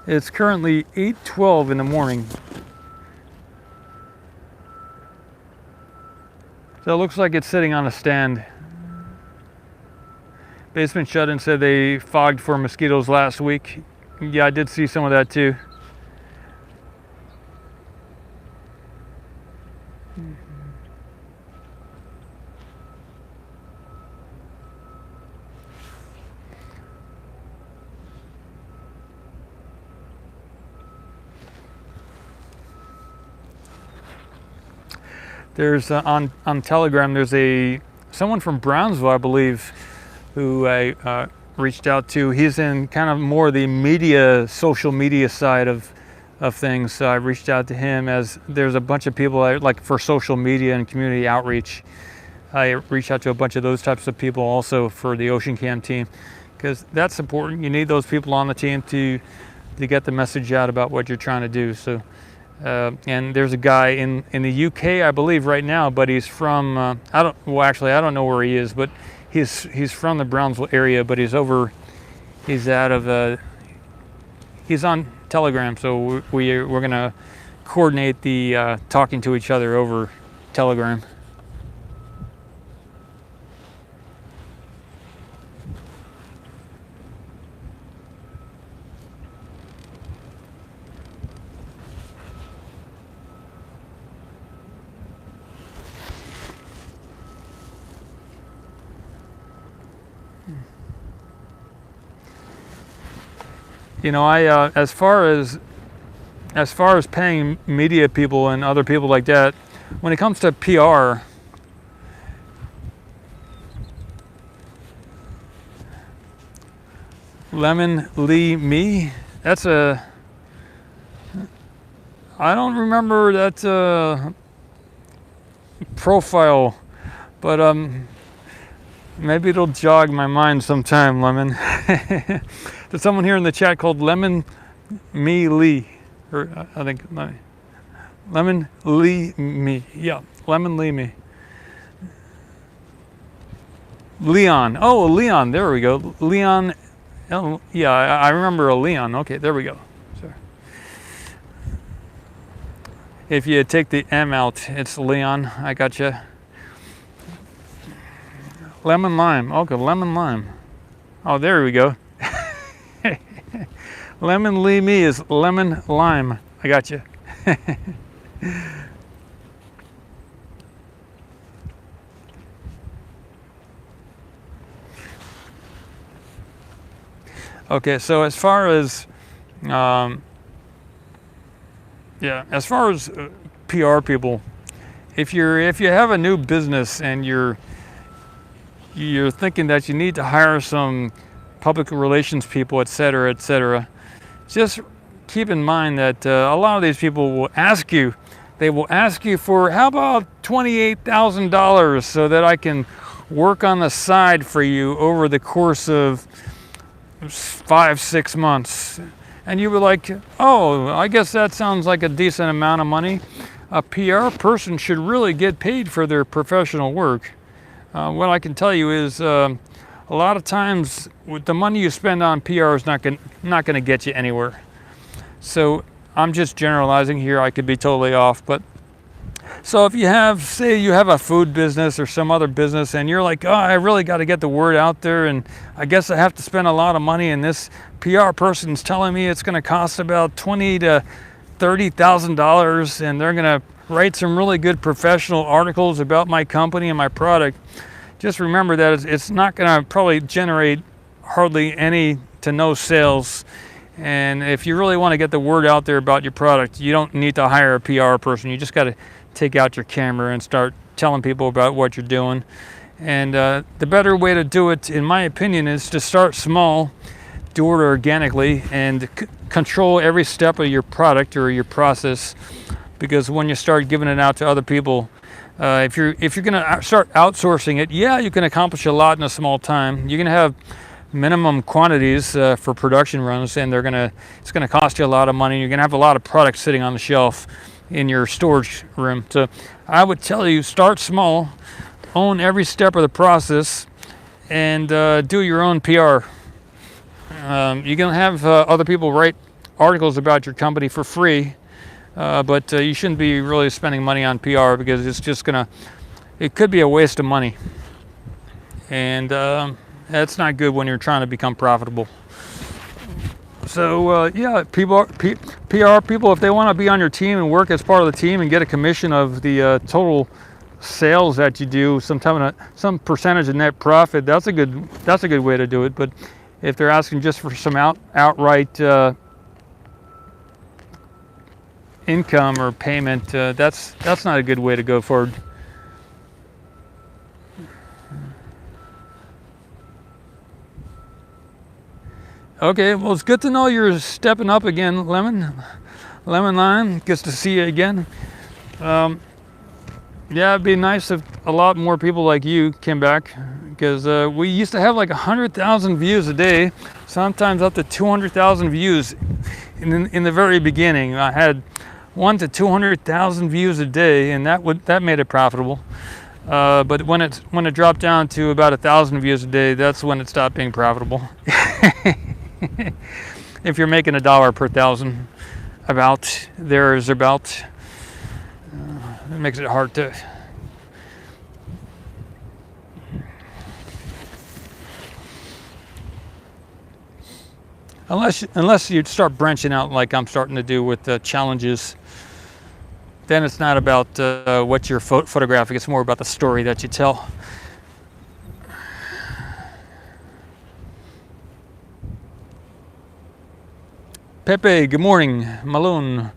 It's currently 8:12 in the morning. So it looks like it's sitting on a stand. Basement Shut-in said they fogged for mosquitoes last week. Yeah, I did see some of that too. There's on Telegram. There's someone from Brownsville, I believe, who I reached out to. He's in kind of more the social media side of things. So I reached out to him, as there's a bunch of people like for social media and community outreach. I reached out to a bunch of those types of people also for the OceanCam team, because that's important. You need those people on the team to get the message out about what you're trying to do. So. And there's a guy in the UK, I believe, right now, but he's from I don't know where he is, but he's from the Brownsville area, but he's on Telegram, so we're gonna coordinate the talking to each other over Telegram. You know, as far as paying media people and other people like that, when it comes to PR, Lemon Lee Me, I don't remember that profile, but maybe it'll jog my mind sometime, Lemon. There's someone here in the chat called Lemon Me Lee, or I think Lemon Lee Me. Yeah, Lemon Lee Me. Leon. Oh, Leon. There we go. Leon. Oh, yeah, I remember a Leon. Okay, there we go. Sorry. If you take the M out, it's Leon. I gotcha. Lemon lime. Okay, lemon lime. Oh, there we go. Lemon Lee Me is lemon lime. I got you. Okay, so as far as PR people, if you have a new business and you're thinking that you need to hire some public relations people, etc., just keep in mind that a lot of these people will ask you. They will ask you for, how about $28,000 so that I can work on the side for you over the course of 5-6 months. And you were like, oh, I guess that sounds like a decent amount of money. A PR person should really get paid for their professional work. What I can tell you is a lot of times with the money you spend on PR is not going to get you anywhere. So I'm just generalizing here. I could be totally off, but so if you have, say you have a food business or some other business and you're like, oh, I really got to get the word out there, and I guess I have to spend a lot of money, and this PR person's telling me it's going to cost about $20,000 to $30,000, and they're going to write some really good professional articles about my company and my product. Just remember that it's not going to probably generate hardly any to no sales. And if you really want to get the word out there about your product, you don't need to hire a PR person. You just got to take out your camera and start telling people about what you're doing. And the better way to do it, in my opinion, is to start small, do it organically, and control every step of your product or your process. Because when you start giving it out to other people, if you're going to start outsourcing it, yeah, you can accomplish a lot in a small time. You're going to have minimum quantities for production runs, and it's going to cost you a lot of money. You're going to have a lot of products sitting on the shelf in your storage room. So I would tell you, start small, own every step of the process, and do your own PR. You're going to have other people write articles about your company for free, but you shouldn't be really spending money on PR, because it's just it could be a waste of money, and that's not good when you're trying to become profitable. So yeah, PR people, if they want to be on your team and work as part of the team and get a commission of the total sales that you do, some percentage of net profit, that's a good way to do it. But if they're asking just for some outright income or payment, that's not a good way to go forward. Okay, well, it's good to know you're stepping up again, Lemon Lime. Gets to see you again. Yeah, it'd be nice if a lot more people like you came back, because we used to have like 100,000 views a day, sometimes up to 200,000 views. In the very beginning, I had 100,000 to 200,000 views a day, and that made it profitable. But when it dropped down to about 1,000 views a day, that's when it stopped being profitable. If you're making $1 per 1,000, it makes it hard to. Unless you start branching out like I'm starting to do with challenges, then it's not about what you're photographing. It's more about the story that you tell. Pepe, good morning. Malonzo.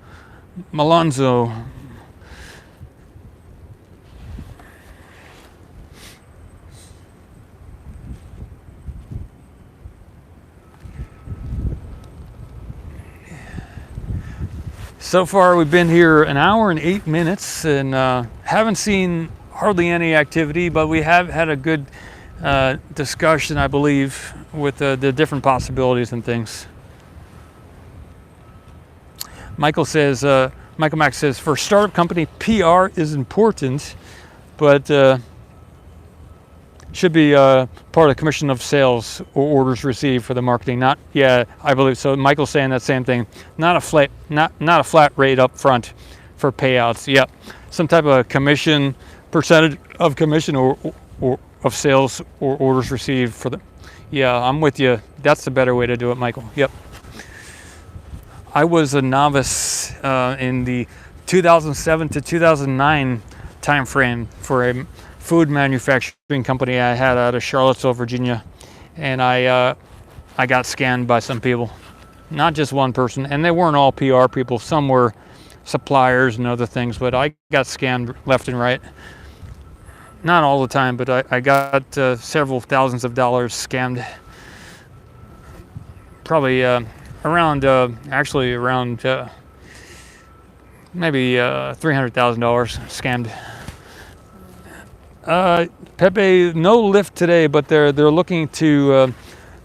So far, we've been here an hour and 8 minutes, and haven't seen hardly any activity, but we have had a good discussion, I believe, with the different possibilities and things. Michael Mack says, for startup company, PR is important, but should be part of commission of sales or orders received for the marketing. I believe so. Michael's saying that same thing. Not a flat rate up front for payouts. Yep, some type of commission, percentage of commission or of sales or orders received for the. Yeah, I'm with you. That's the better way to do it, Michael. Yep. I was a novice in the 2007 to 2009 time frame for a food manufacturing company I had out of Charlottesville, Virginia, and I got scammed by some people. Not just one person, and they weren't all PR people. Some were suppliers and other things, but I got scammed left and right. Not all the time, but I got several thousands of dollars scammed. Probably around maybe $300,000 scammed. Pepe, no lift today, but they're looking to.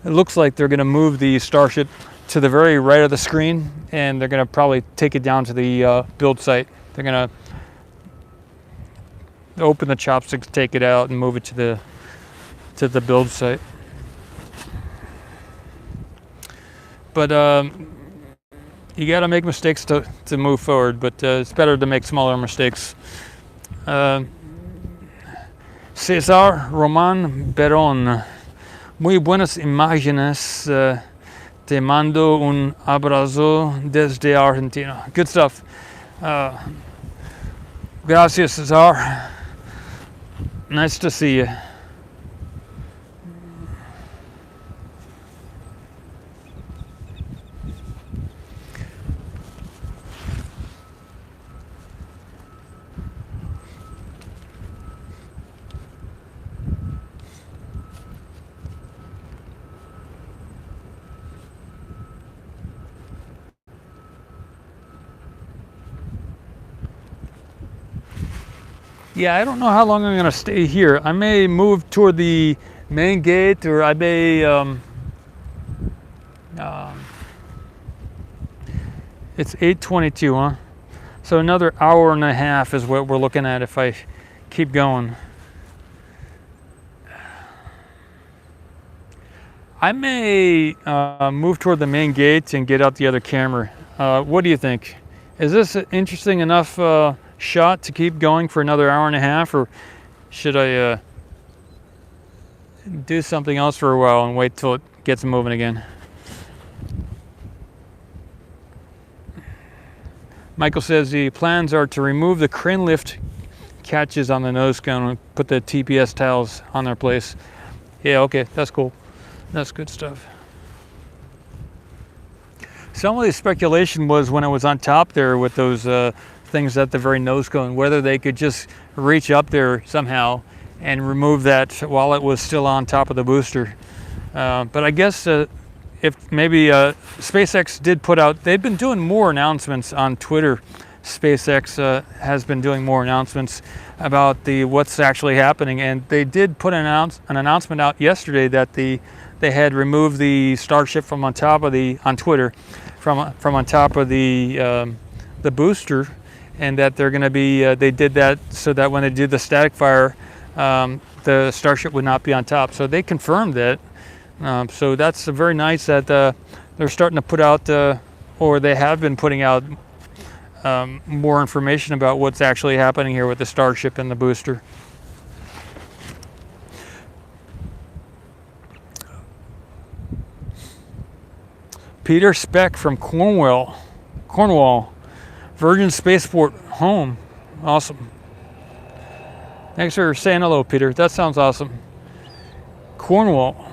It looks like they're going to move the Starship to the very right of the screen, and they're going to probably take it down to the build site. They're going to open the chopsticks, take it out, and move it to the build site. But you got to make mistakes to move forward, but it's better to make smaller mistakes. César Román Perón, muy buenas imágenes. Te mando un abrazo desde Argentina. Good stuff. Gracias, César. Nice to see you. Yeah, I don't know how long I'm going to stay here. I may move toward the main gate, or I may it's 8:22, huh? So another hour and a half is what we're looking at if I keep going. I may move toward the main gate and get out the other camera. What do you think? Is this an interesting enough shot to keep going for another hour and a half, or should I do something else for a while and wait till it gets moving again? Michael says the plans are to remove the crane lift catches on the nose cone and put the TPS tiles on their place. Yeah, okay, that's cool. That's good stuff. Some of the speculation was when it was on top there with those things at the very nose cone, whether they could just reach up there somehow and remove that while it was still on top of the booster. But I guess if maybe SpaceX did put out, they've been doing more announcements on Twitter. SpaceX has been doing more announcements about what's actually happening, and they did put an announcement out yesterday that they had removed the Starship from on top of on Twitter, from on top of the booster, and that they're going to be they did that so that when they did the static fire, the Starship would not be on top. So they confirmed that. So that's very nice that they're starting to put out, or they have been putting out more information about what's actually happening here with the Starship and the booster. Peter Speck from Cornwall, Virgin Spaceport home. Awesome. Thanks for saying hello, Peter. That sounds awesome. Cornwall,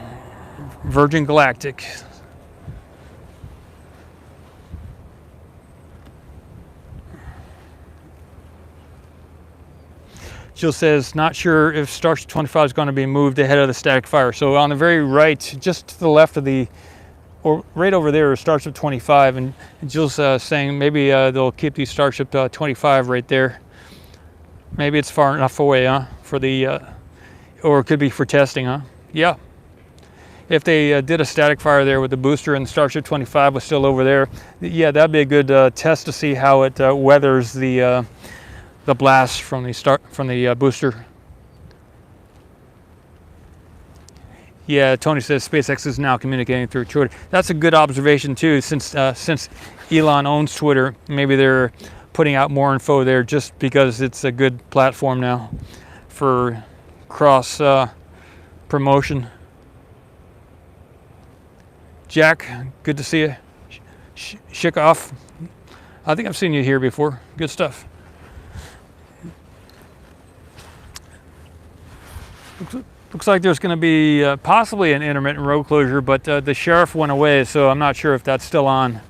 Virgin Galactic. Jill says, not sure if Starship 25 is going to be moved ahead of the static fire. So on the very right, just to the left of or right over there is Starship 25, and Jill's saying maybe they'll keep the Starship 25 right there. Maybe it's far enough away, huh? For or it could be for testing, huh? Yeah. If they did a static fire there with the booster and the Starship 25 was still over there, yeah, that'd be a good test to see how it weathers the blast from the booster. Yeah, Tony says SpaceX is now communicating through Twitter. That's a good observation too, since Elon owns Twitter. Maybe they're putting out more info there just because it's a good platform now for cross promotion. Jack, good to see you. Shikoff, I think I've seen you here before. Good stuff. Looks like there's going to be possibly an intermittent road closure, but the sheriff went away, so I'm not sure if that's still on.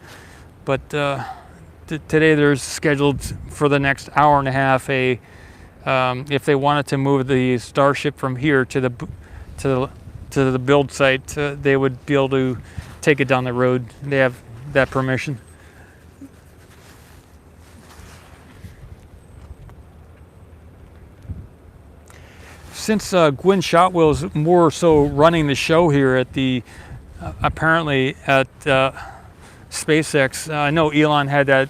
But today there's scheduled for the next hour and a half if they wanted to move the Starship from here to the build site, they would be able to take it down the road. They have that permission. Since Gwynn Shotwell's more so running the show here at apparently at SpaceX, I know Elon had that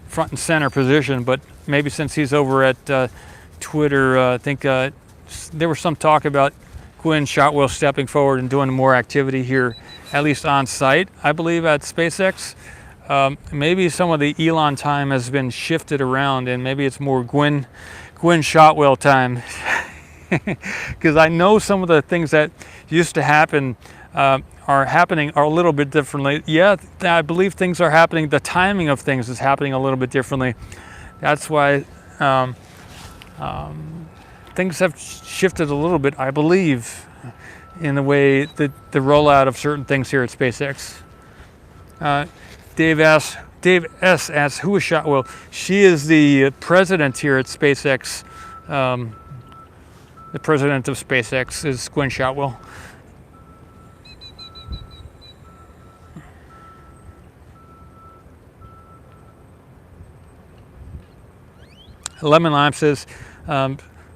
front and center position, but maybe since he's over at Twitter, I think there was some talk about Gwynn Shotwell stepping forward and doing more activity here, at least on site, I believe, at SpaceX. Maybe some of the Elon time has been shifted around, and maybe it's more Gwynn Shotwell time. Because I know some of the things that used to happen are a little bit differently. Yeah, I believe things are happening. The timing of things is happening a little bit differently. That's why things have shifted a little bit, I believe, in the way that the rollout of certain things here at SpaceX. Dave S. asks, who is Shotwell? She is the president here at SpaceX. The president of SpaceX is Gwynn Shotwell. Lemon Lime says,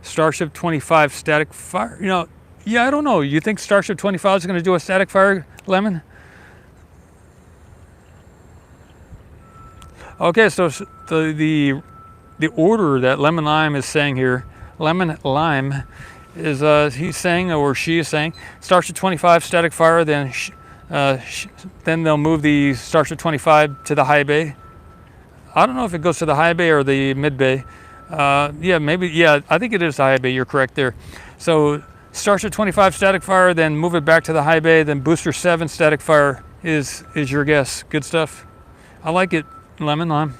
Starship 25 static fire. Yeah, I don't know. You think Starship 25 is going to do a static fire, Lemon? Okay, so the order that Lemon Lime is saying here, Lemon Lime he's saying, or she is saying, Starship 25 static fire, then then they'll move the Starship 25 to the high bay. I don't know if it goes to the high bay or the mid bay. Yeah, maybe. Yeah, I think it is the high bay. You're correct there. So Starship 25 static fire, then move it back to the high bay. Then Booster 7 static fire is your guess. Good stuff. I like it. Lemon lime.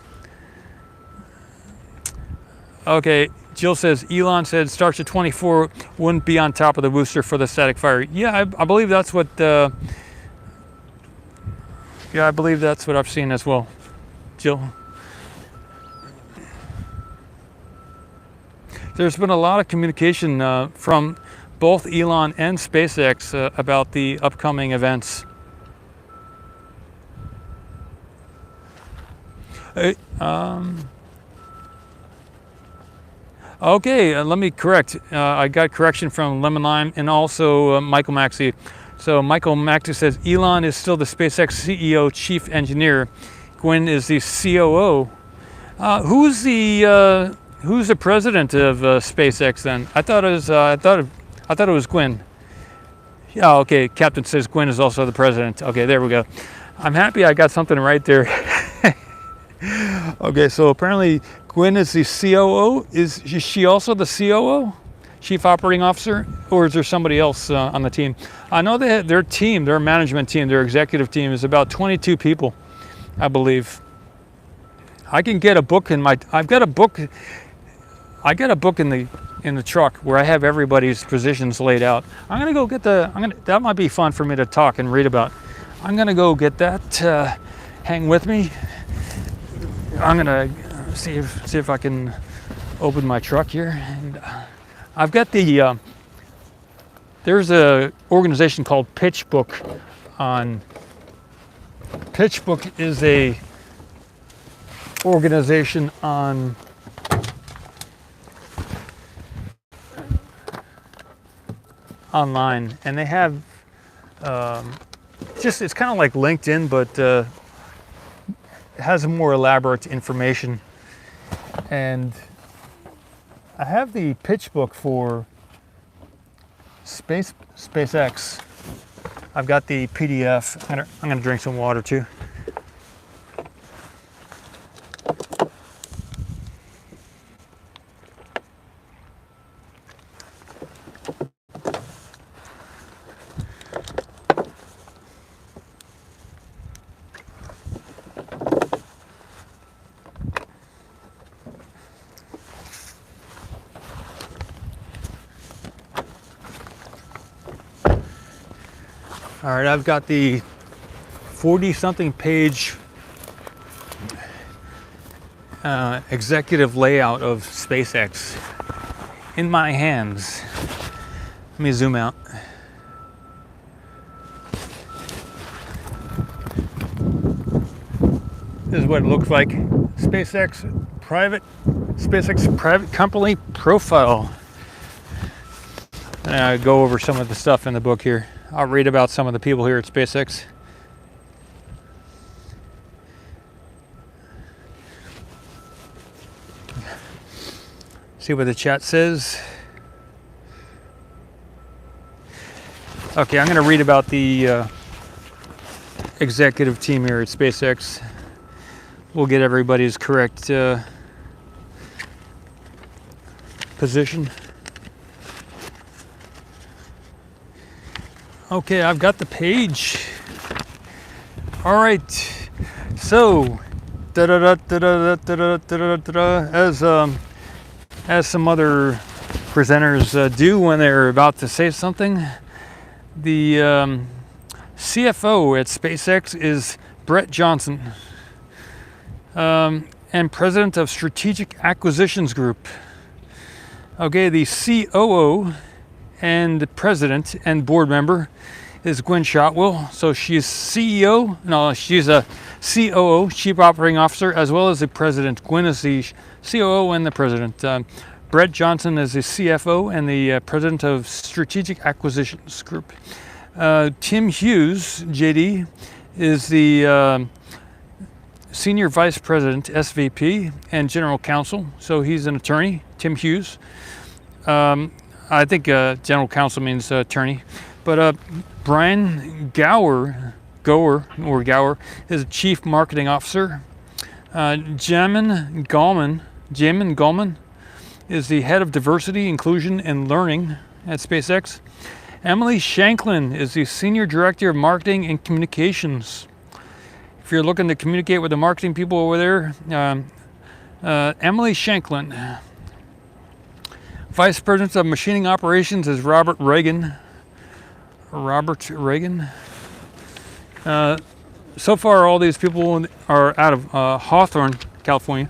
Okay. Jill says Elon said Starship 24 wouldn't be on top of the booster for the static fire. Yeah, I believe that's what. Yeah, I believe that's what I've seen as well, Jill. There's been a lot of communication from both Elon and SpaceX about the upcoming events. Okay, let me correct. I got correction from Lemon Lime and also Michael Maxey. So Michael Maxey says Elon is still the SpaceX CEO, chief engineer. Gwynn is the COO. Who's the president of SpaceX then? I thought it was Gwynn. Yeah, okay. Captain says Gwynn is also the president. Okay, there we go. I'm happy I got something right there. Okay, so apparently Gwynn is the COO. Is she also the COO, Chief Operating Officer, or is there somebody else on the team? I know their team, their management team, their executive team is about 22 people, I believe. I can get a book in my. I got a book in the truck where I have everybody's positions laid out. I'm gonna go get that might be fun for me to talk and read about. I'm gonna go get that. Hang with me. I'm gonna see if I can open my truck here, and I've got the. There's a organization called PitchBook. PitchBook is a organization online, and they have it's kind of like LinkedIn, but it has more elaborate information. And I have the pitch book for SpaceX. I've got the PDF. I'm gonna drink some water too. All right, I've got the 40-something page executive layout of SpaceX in my hands. Let me zoom out. This is what it looks like. SpaceX private company profile. And I go over some of the stuff in the book here. I'll read about some of the people here at SpaceX. See what the chat says. Okay, I'm going to read about the executive team here at SpaceX. We'll get everybody's correct position. Okay, I've got the page. All right. So, as some other presenters do when they're about to say something, the CFO at SpaceX is Brett Johnson, and president of Strategic Acquisitions Group. Okay, the COO and the president and board member is Gwynn Shotwell. So she's CEO. No, she's a COO, Chief Operating Officer, as well as the president. Gwynn is the COO and the president. Brett Johnson is the CFO and the president of Strategic Acquisitions Group. Tim Hughes, JD, is the Senior Vice President, SVP, and General Counsel. So he's an attorney, Tim Hughes. I think general counsel means attorney. But Brian Gower is chief marketing officer. Jamin Gallman is the head of diversity, inclusion, and learning at SpaceX. Emily Shanklin is the senior director of marketing and communications. If you're looking to communicate with the marketing people over there, Emily Shanklin. Vice President of Machining Operations is Robert Reagan. So far, all these people are out of Hawthorne, California.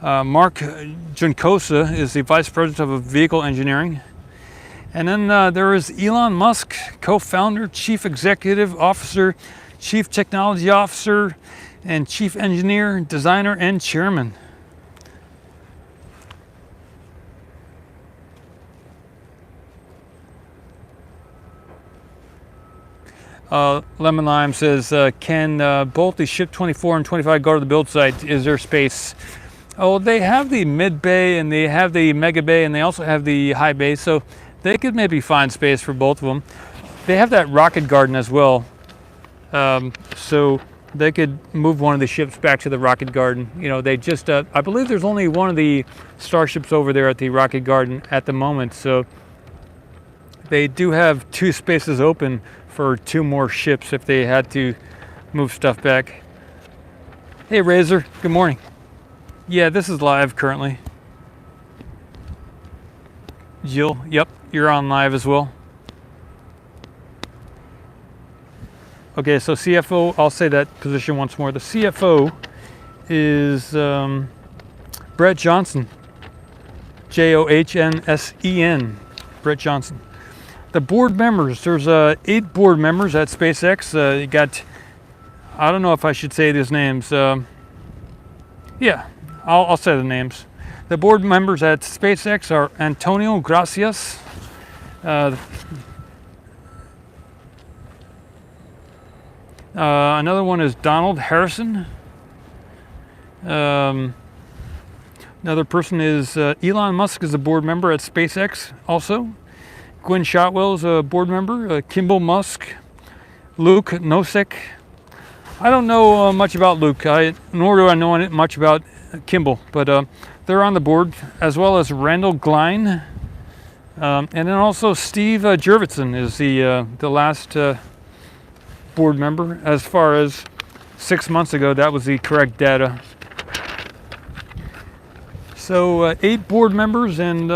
Mark Juncosa is the Vice President of Vehicle Engineering. And then there is Elon Musk, co-founder, Chief Executive Officer, Chief Technology Officer, and Chief Engineer, Designer, and Chairman. Lemon Lime says, can both the Ship 24 and 25 go to the build site? Is there space? Oh, they have the mid bay and they have the mega bay and they also have the high bay, so they could maybe find space for both of them. They have that rocket garden as well, so they could move one of the ships back to the rocket garden. You know, they just, I believe there's only one of the Starships over there at the rocket garden at the moment, so they do have 2 spaces open for 2 more ships if they had to move stuff back. Hey Razor, good morning. Yeah, this is live currently. Jill, yep, you're on live as well. Okay, so CFO, I'll say that position once more. The CFO is Brett Johnson. Johnsen. Brett Johnson. The board members, there's 8 board members at SpaceX. You got, I don't know if I should say these names. Yeah, I'll say the names. The board members at SpaceX are Antonio Gracias, another one is Donald Harrison. Another person is Elon Musk is a board member at SpaceX also. Gwen Shotwell is a board member. Kimball Musk, Luke Nosek. I don't know much about Luke, nor do I know much about Kimball, but they're on the board, as well as Randall Glein. And then also Steve Jurvetson is the last board member. As far as 6 months ago, that was the correct data. So 8 board members and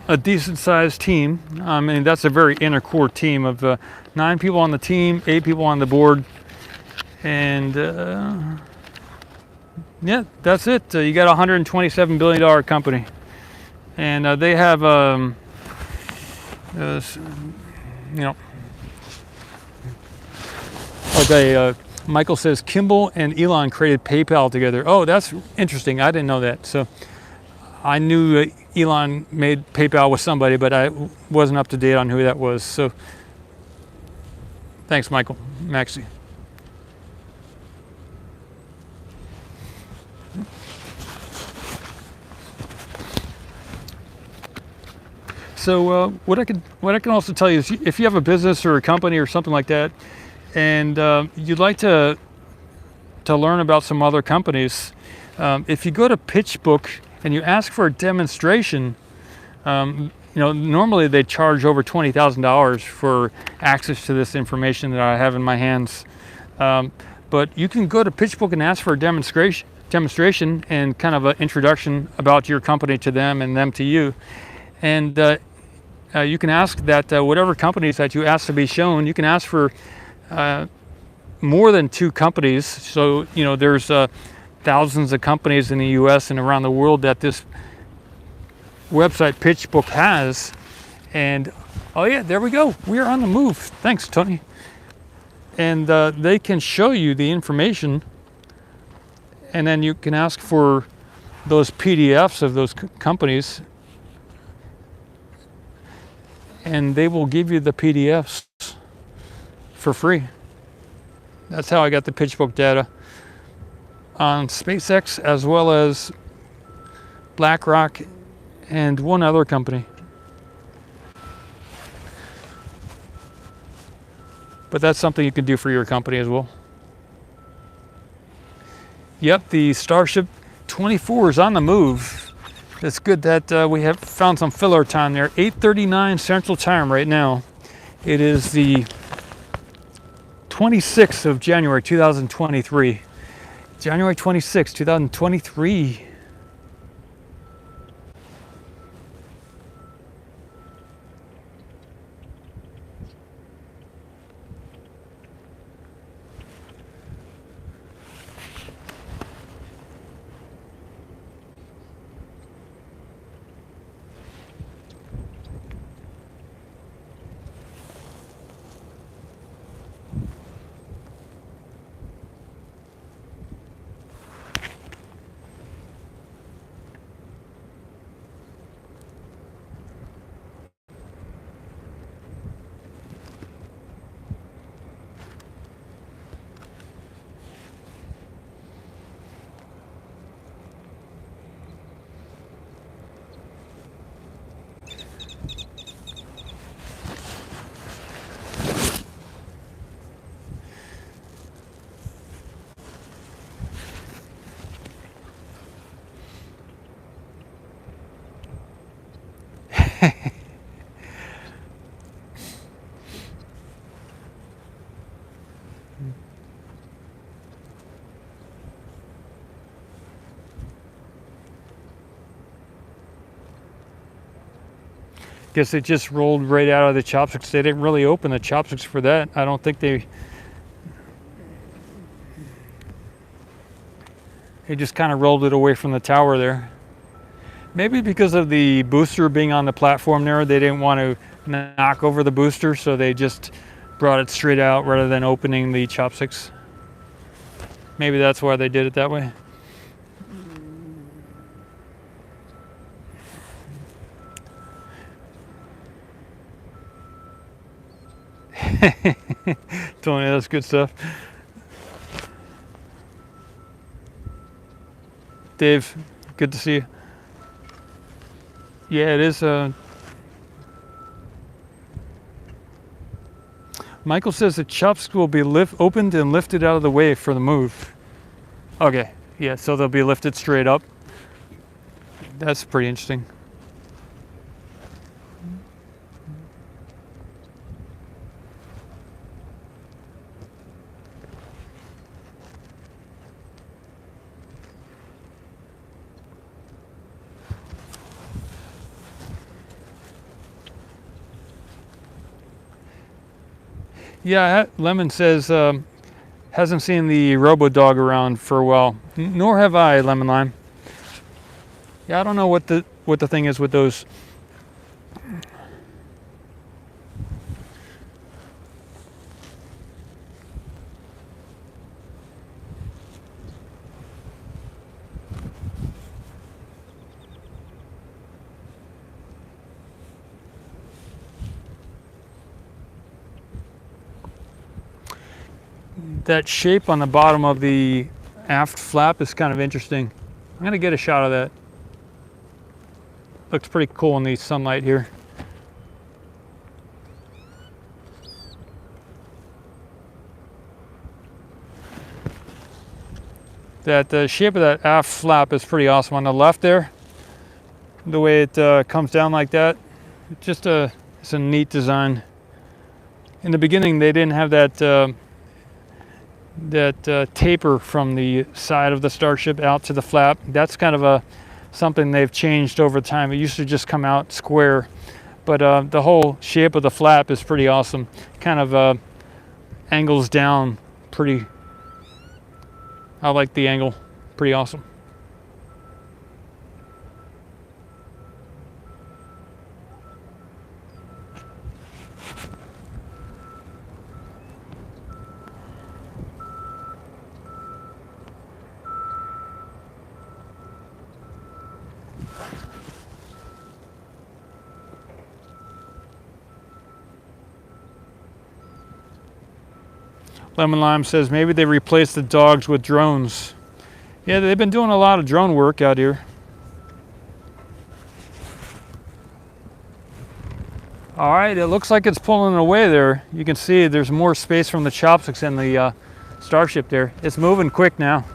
a decent sized team. I mean, that's a very inner core team of 9 people on the team, 8 people on the board. And yeah, that's it. You got a $127 billion company. And they have, you know, okay, Michael says Kimball and Elon created PayPal together. Oh, that's interesting. I didn't know that. So I knew Elon made PayPal with somebody, but I wasn't up to date on who that was. So thanks, Michael. Maxie. So what I can also tell you is, if you have a business or a company or something like that, and you'd like to learn about some other companies, if you go to PitchBook and you ask for a demonstration, you know, normally they charge over $20,000 for access to this information that I have in my hands. But you can go to PitchBook and ask for a demonstration and kind of an introduction about your company to them and them to you. And you can ask that whatever companies that you ask to be shown, you can ask for more than 2 companies. So, you know, there's thousands of companies in the US and around the world that this website PitchBook has. And oh yeah, there we go. We are on the move. Thanks, Tony. And they can show you the information, and then you can ask for those PDFs of those companies, and they will give you the PDFs for free. That's how I got the PitchBook data on SpaceX, as well as BlackRock and one other company. But that's something you can do for your company as well. Yep, the Starship 24 is on the move. It's good that we have found some filler time there. 8:39 Central Time right now. It is the 26th of January 2023. January 26th, 2023. Guess it just rolled right out of the chopsticks. They didn't really open the chopsticks for that. I don't think they just kind of rolled it away from the tower there. Maybe because of the booster being on the platform there, they didn't want to knock over the booster, so they just brought it straight out rather than opening the chopsticks. Maybe that's why they did it that way. Tony, that's good stuff. Dave, good to see you. Yeah, it is. Michael says the chopsticks will be opened and lifted out of the way for the move. Okay, yeah, so they'll be lifted straight up. That's pretty interesting. Yeah, Lemon says hasn't seen the Robo Dog around for a while. Nor have I, Lemon Lime. Yeah, I don't know what the thing is with those. That shape on the bottom of the aft flap is kind of interesting. I'm gonna get a shot of that. Looks pretty cool in the sunlight here. That shape of that aft flap is pretty awesome. On the left there, the way it comes down like that, it's a neat design. In the beginning, they didn't have that taper from the side of the Starship out to the flap. That's kind of something they've changed over time. It used to just come out square, but the whole shape of the flap is pretty awesome. Kind of angles down pretty. I like the angle, pretty awesome. Lemon Lime says maybe they replaced the dogs with drones. Yeah, they've been doing a lot of drone work out here. All right, it looks like it's pulling away there. You can see there's more space from the chopsticks in the Starship there. It's moving quick now.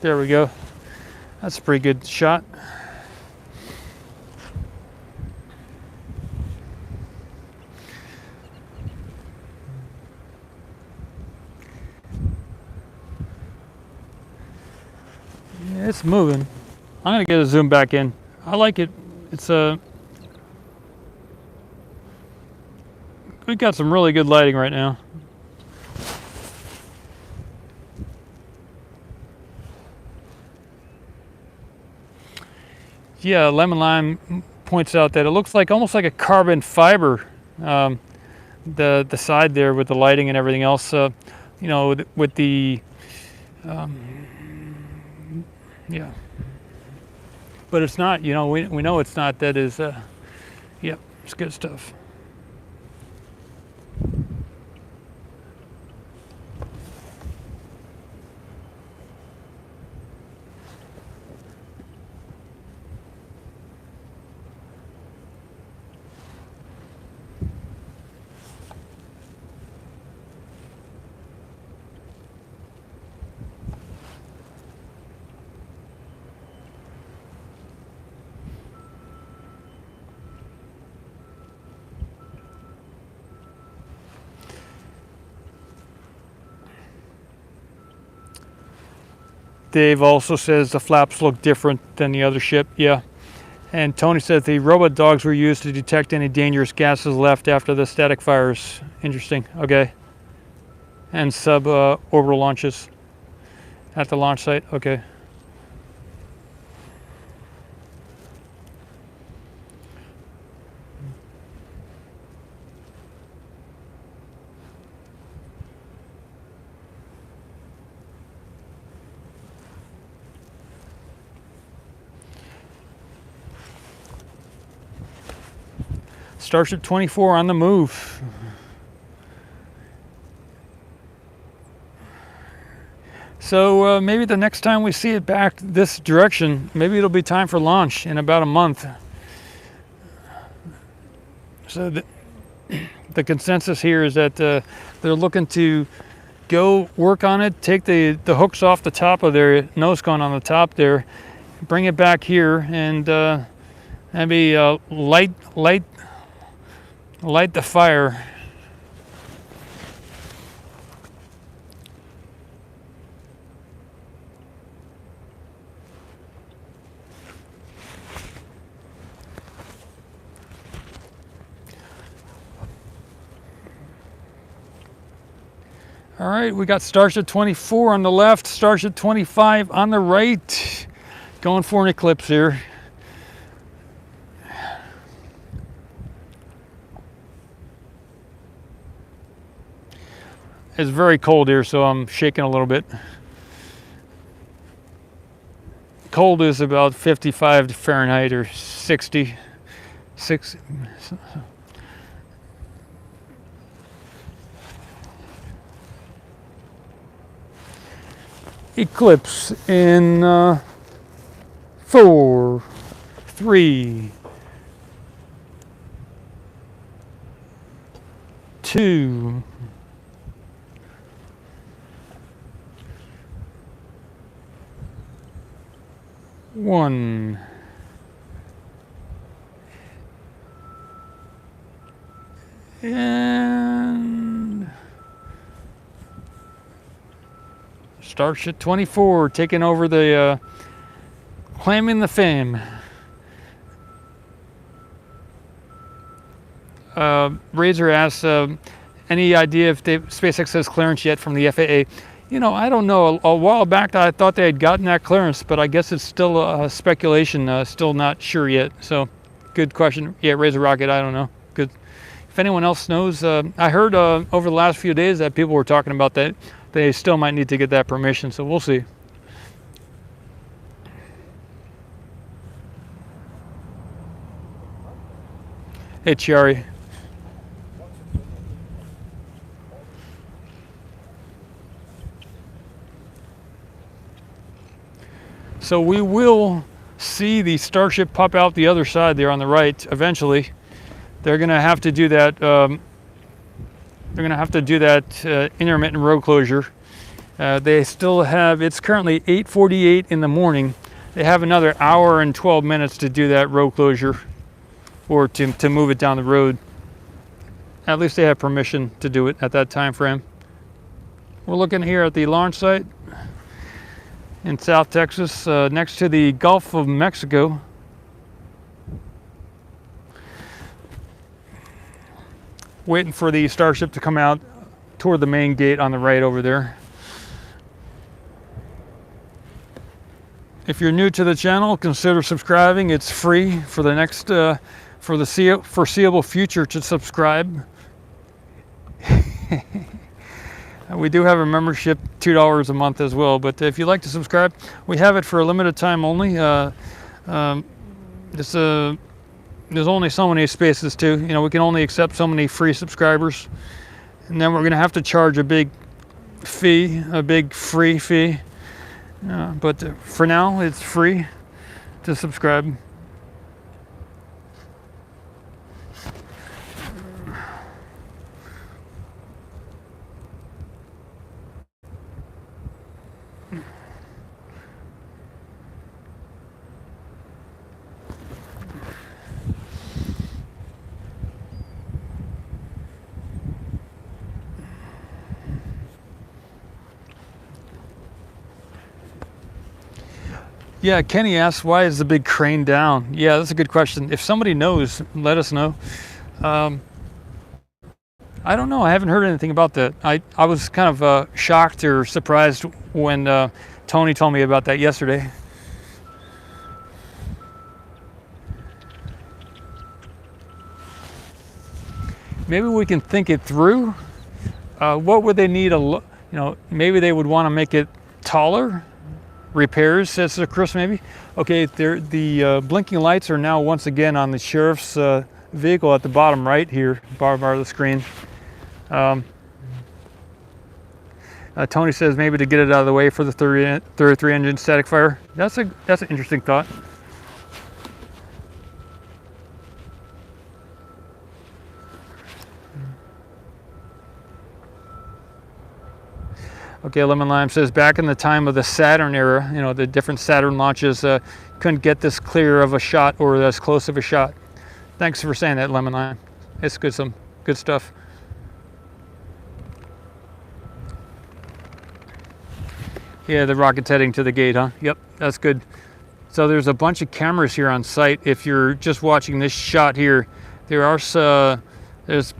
There we go. That's a pretty good shot. Yeah, it's moving. I'm gonna get a zoom back in. I like it. It's we got some really good lighting right now. Yeah, Lemon Lime points out that it looks like almost like a carbon fiber, the side there with the lighting and everything else. You know, with the yeah, but it's not. You know, we know it's not. That is, yeah, it's good stuff. Dave also says the flaps look different than the other ship. Yeah. And Tony says the robot dogs were used to detect any dangerous gases left after the static fires. Interesting. Okay. And sub-orbital launches at the launch site. Okay. Starship 24 on the move. So maybe the next time we see it back this direction, maybe it'll be time for launch in about a month. So the consensus here is that they're looking to go work on it, take the hooks off the top of their nose cone on the top there, bring it back here, and maybe light the fire. All right, we got Starship 24 on the left, Starship 25 on the right. Going for an eclipse here. It's very cold here, so I'm shaking a little bit. Cold is about 55 Fahrenheit or 66. Eclipse in 4, 3, 2, 1. And Starship 24 taking over the, claiming the fame. Razor asks, any idea if SpaceX has clearance yet from the FAA? You know, I don't know. A while back I thought they had gotten that clearance, but I guess it's still speculation, still not sure yet. So, good question. Yeah, Razor Rocket, I don't know. Good. If anyone else knows, I heard over the last few days that people were talking about that. They still might need to get that permission, so we'll see. Hey, Chiari. So we will see the Starship pop out the other side there on the right eventually. They're going to have to do that. Intermittent road closure. They still have. It's currently 8:48 in the morning. They have another hour and 12 minutes to do that road closure, or to move it down the road. At least they have permission to do it at that time frame. We're looking here at the launch site in South Texas, next to the Gulf of Mexico. Waiting for the Starship to come out toward the main gate on the right over there. If you're new to the channel, consider subscribing. It's free for the next, for the foreseeable future to subscribe. We do have a membership, $2 a month as well, but if you'd like to subscribe, we have it for a limited time only. There's only so many spaces too. You know, we can only accept so many free subscribers, and then we're going to have to charge a big fee, a big free fee. But for now, it's free to subscribe. Yeah, Kenny asks, why is the big crane down? Yeah, that's a good question. If somebody knows, let us know. I don't know. I haven't heard anything about that. I was kind of shocked or surprised when Tony told me about that yesterday. Maybe we can think it through. What would they need? Maybe they would want to make it taller. Repairs, says Chris, maybe. Okay, the blinking lights are now once again on the sheriff's vehicle at the bottom right here, bottom bar of the screen. Tony says maybe to get it out of the way for the 33 engine static fire. That's an interesting thought. Okay, Lemon Lime says, back in the time of the Saturn era, you know, the different Saturn launches, couldn't get this clear of a shot or as close of a shot. Thanks for saying that, Lemon Lime. It's good, some good stuff. Yeah, the rocket's heading to the gate, huh? Yep, that's good. So there's a bunch of cameras here on site. If you're just watching this shot here, there's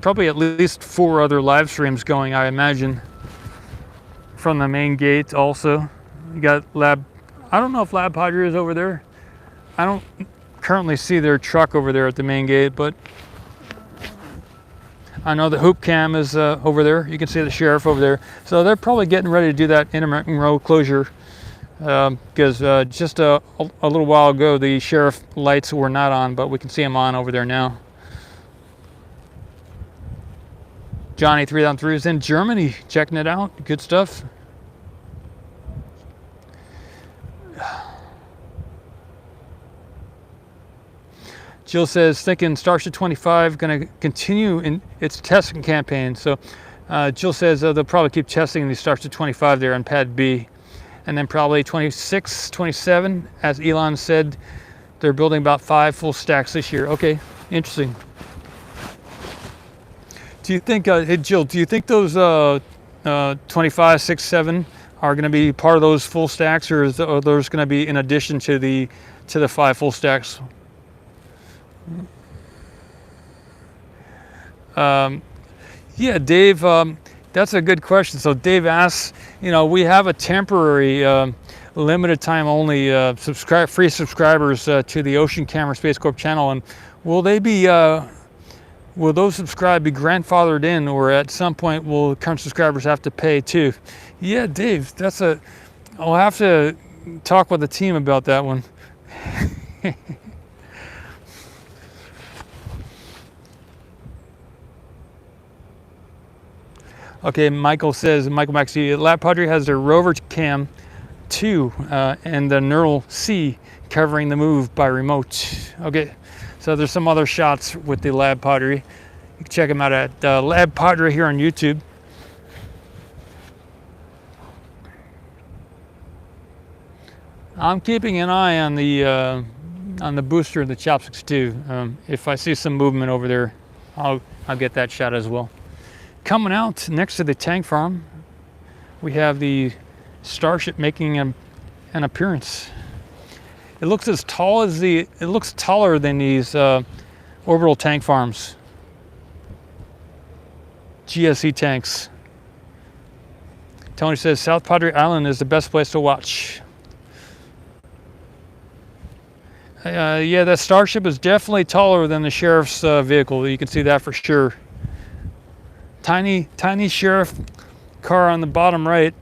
probably at least 4 other live streams going, I imagine, from the main gate. Also, you got Lab. I don't know if Lab Padre is over there. I don't currently see their truck over there at the main gate, but I know the hoop cam is over there. You can see the sheriff over there. So they're probably getting ready to do that intermittent road closure, because just a little while ago the sheriff lights were not on, but we can see them on over there now. Johnny 3-on-3 is in Germany checking it out. Good stuff. Jill says, thinking Starship 25 going to continue in its testing campaign. So Jill says they'll probably keep testing the Starship 25 there on pad B. And then probably 26, 27, as Elon said, they're building about 5 full stacks this year. Okay, interesting. Do you think, hey Jill, do you think those 25, 6, 7 are going to be part of those full stacks, or is there's going to be in addition to the 5 full stacks? Yeah, Dave, that's a good question. So Dave asks, we have a temporary, limited time only free subscribers to the Ocean Camera Space Corp channel, and will they be will those subscribed be grandfathered in, or at some point will current subscribers have to pay too? Yeah, Dave, I'll have to talk with the team about that one. Okay, Michael Maxey, Lab Padre has their rover cam 2 and the neural C covering the move by remote. Okay, so there's some other shots with the Lab Padre. You can check them out at Lab Padre here on YouTube. I'm keeping an eye on the booster and the chopsticks too. If I see some movement over there, I'll get that shot as well. Coming out next to the tank farm, we have the Starship making an appearance. It looks as tall as it looks taller than these orbital tank farms, GSE tanks. Tony says South Padre Island is the best place to watch. Yeah, that Starship is definitely taller than the sheriff's vehicle. You can see that for sure. Tiny sheriff car on the bottom right.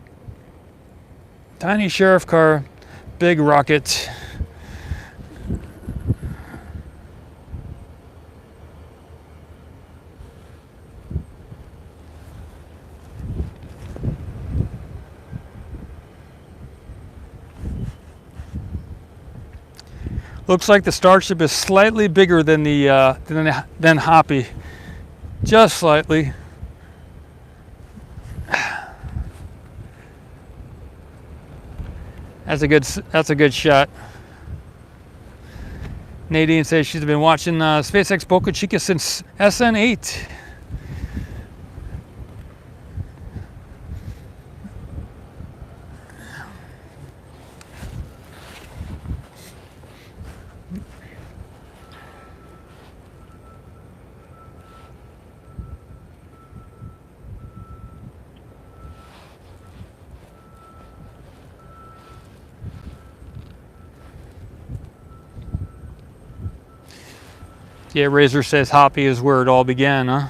Tiny sheriff car, big rocket. Looks like the Starship is slightly bigger than than Hoppy, just slightly. That's a good shot. Nadine says she's been watching SpaceX Boca Chica since SN8. Yeah, Razor says Hoppy is where it all began, huh?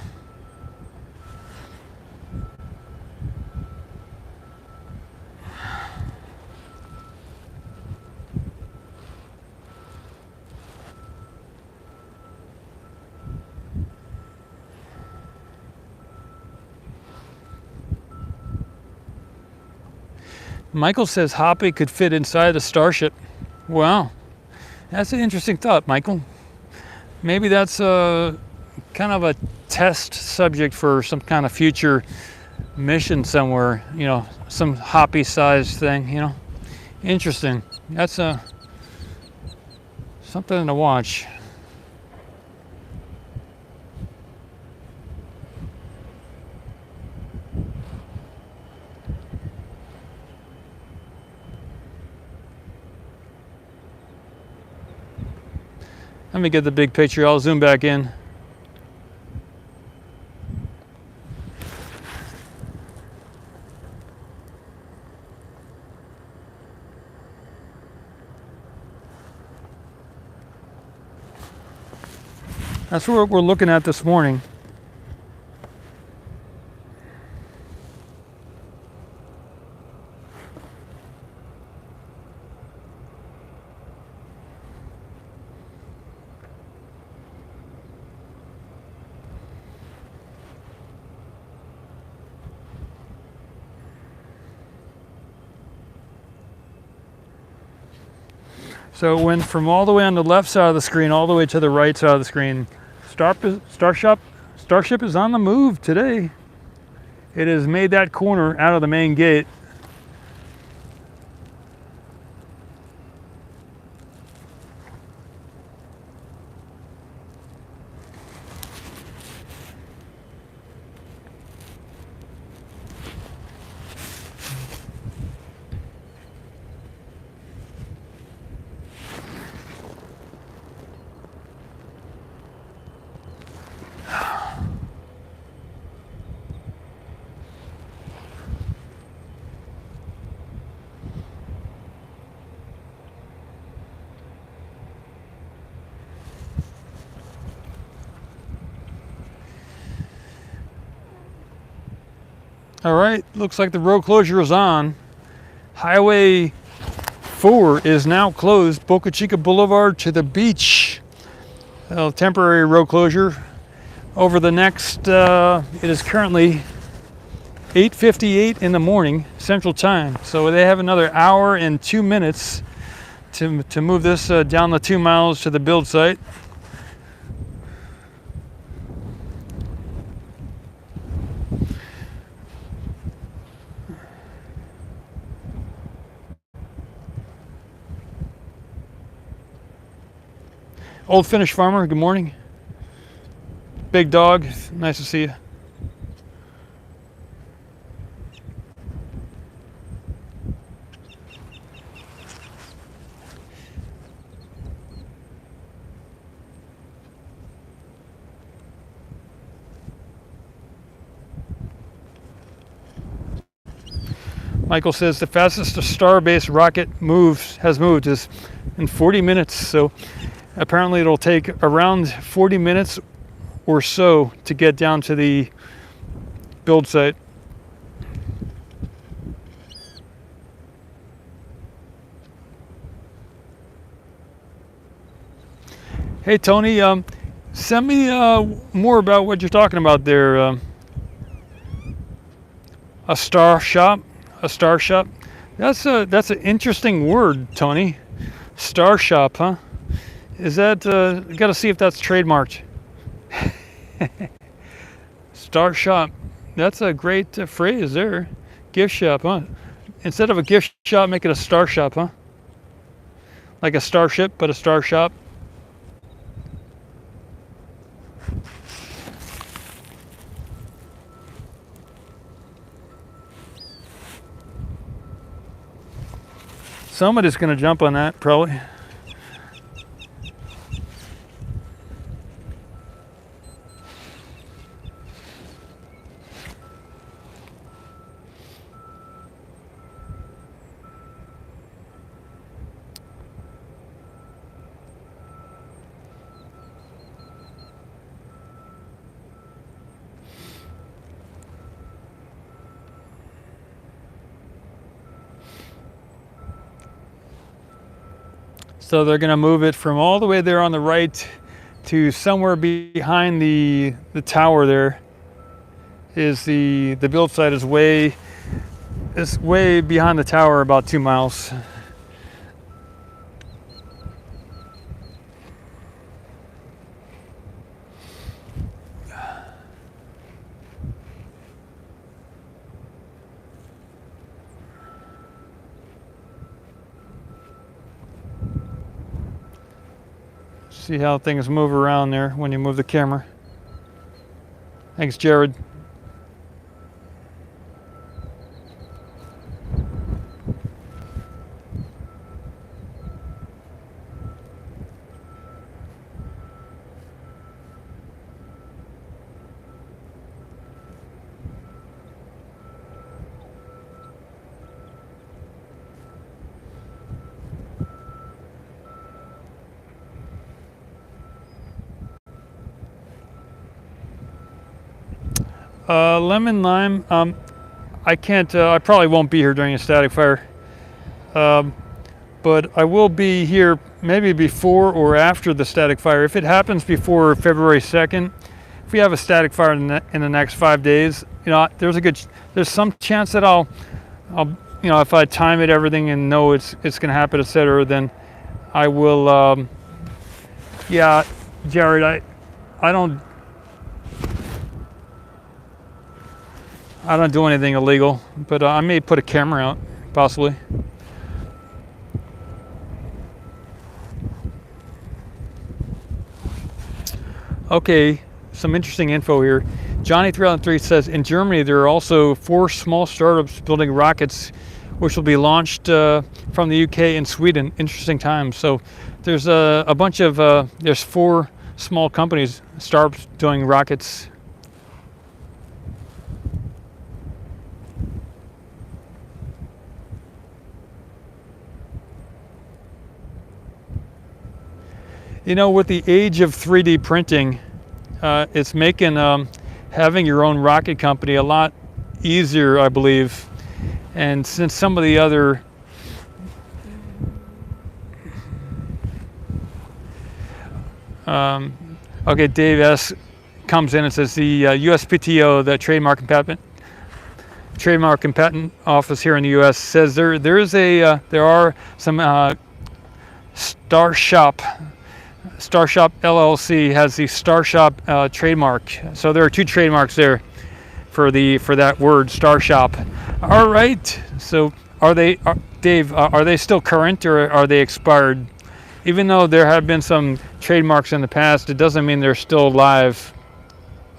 Michael says Hoppy could fit inside the Starship. Wow, that's an interesting thought, Michael. Maybe that's a kind of a test subject for some kind of future mission somewhere, some Hoppy sized thing, Interesting. That's something to watch. Let me get the big picture. I'll zoom back in. That's what we're looking at this morning. So it went from all the way on the left side of the screen all the way to the right side of the screen. Starship is on the move today. It has made that corner out of the main gate. All right, looks like the road closure is on. Highway 4 is now closed. Boca Chica Boulevard to the beach. Temporary road closure. Over the next, it is currently 8:58 in the morning Central Time. So they have another hour and 2 minutes to move this down the 2 miles to the build site. Old Finnish Farmer, good morning. Big Dog, nice to see you. Michael says the fastest Starbase rocket has moved is in 40 minutes. So apparently it'll take around 40 minutes or so to get down to the build site. Hey Tony, send me more about what you're talking about there. A Starship. That's an interesting word, Tony. Starship, huh? Is that? Got to see if that's trademarked. Starship. That's a great phrase there. Gift shop, huh? Instead of a gift shop, make it a star shop, huh? Like a starship, but a star shop. Somebody's going to jump on that, probably. So they're going to move it from all the way there on the right to somewhere behind the tower. There is the build site is way behind the tower, about 2 miles. See how things move around there when you move the camera. Thanks, Jared. Lemon lime. I can't. I probably won't be here during a static fire, but I will be here maybe before or after the static fire. If it happens before February 2nd, if we have a static fire in the next 5 days, there's some chance that I'll, if I time it everything and know it's going to happen, etc., then I will. Yeah, Jared, I don't do anything illegal, but I may put a camera out, possibly. Okay, some interesting info here. Johnny3003 says, in Germany there are also 4 small startups building rockets which will be launched from the UK and Sweden. Interesting times. So there's a bunch of, there's 4 small companies, startups doing rockets. You know, with the age of 3D printing, it's making having your own rocket company a lot easier, I believe. And since some of the other okay, Dave S comes in and says the USPTO, the Trademark and Patent Office here in the U.S. says there are some Starship LLC has the Starship trademark. So there are 2 trademarks there for that word Starship. All right. So Dave? Are they still current or are they expired? Even though there have been some trademarks in the past, it doesn't mean they're still live.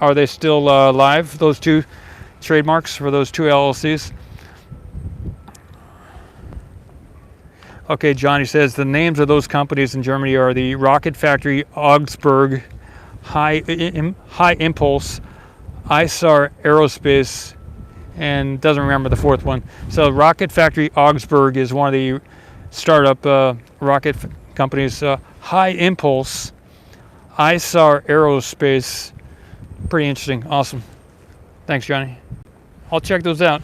Are they still live, those 2 trademarks for those 2 LLCs? Okay, Johnny says the names of those companies in Germany are the Rocket Factory Augsburg, High Impulse, ISAR Aerospace, and doesn't remember the 4th one. So Rocket Factory Augsburg is one of the startup rocket companies. High Impulse, ISAR Aerospace. Pretty interesting. Awesome. Thanks, Johnny. I'll check those out.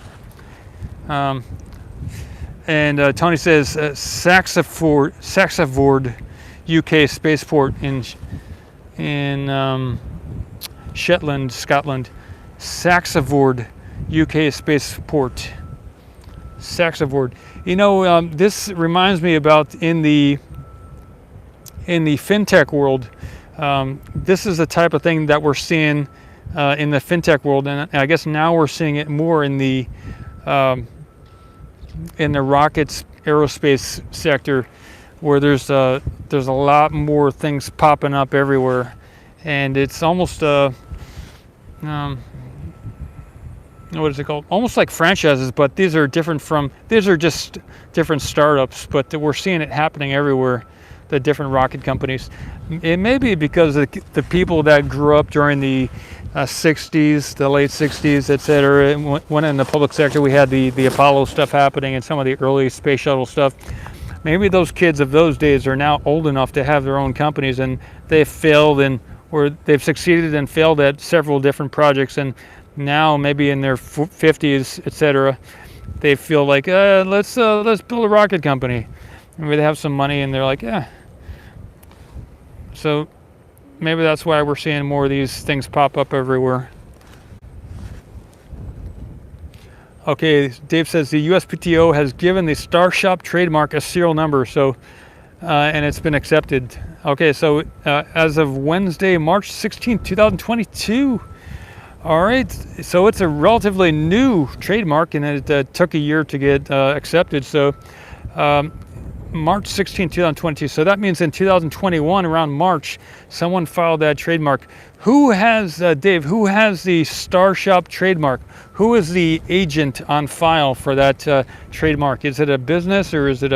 And Tony says Saxaford UK spaceport in Shetland, Scotland. Saxaford UK spaceport. Saxaford. You know, this reminds me about in the fintech world. This is the type of thing that we're seeing in the fintech world, and I guess now we're seeing it more in the rockets aerospace sector, where there's a lot more things popping up everywhere, and it's almost what is it called? Almost like franchises, but these are just different startups, but we're seeing it happening everywhere. The different rocket companies. It may be because the people that grew up during the 60s, the late 60s, etc. When in the public sector we had the Apollo stuff happening and some of the early space shuttle stuff. Maybe those kids of those days are now old enough to have their own companies, and they've failed or they've succeeded and failed at several different projects, and now maybe in their 50s, etc. they feel like let's build a rocket company. Maybe they have some money and they're like, yeah. So maybe that's why we're seeing more of these things pop up everywhere. Okay, Dave says the USPTO has given the Starship trademark a serial number, so and it's been accepted. Okay, so as of Wednesday, March 16, 2022. All right, so it's a relatively new trademark, and it took a year to get accepted. So March 16, 2022. So that means in 2021, around March, someone filed that trademark. Who has, Dave, who has the Starship trademark? Who is the agent on file for that trademark? Is it a business, or is it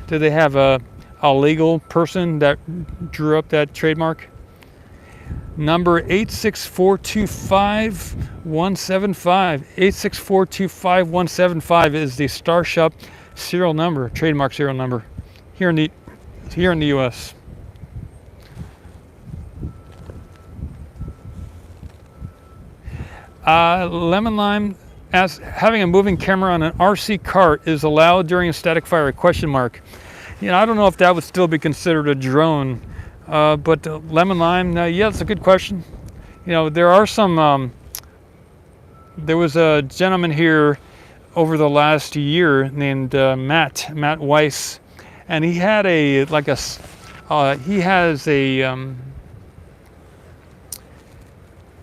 do they have a legal person that drew up that trademark? Number 86425-175. 86425-175 is the Starship serial number, trademark serial number, here in the U.S. Lemon Lime asks, having a moving camera on an RC cart is allowed during a static fire? Question mark. You know, I don't know if that would still be considered a drone, but Lemon Lime, yeah, it's a good question. You know, there are some. There was a gentleman here over the last year named Matt Weiss, and he had he has a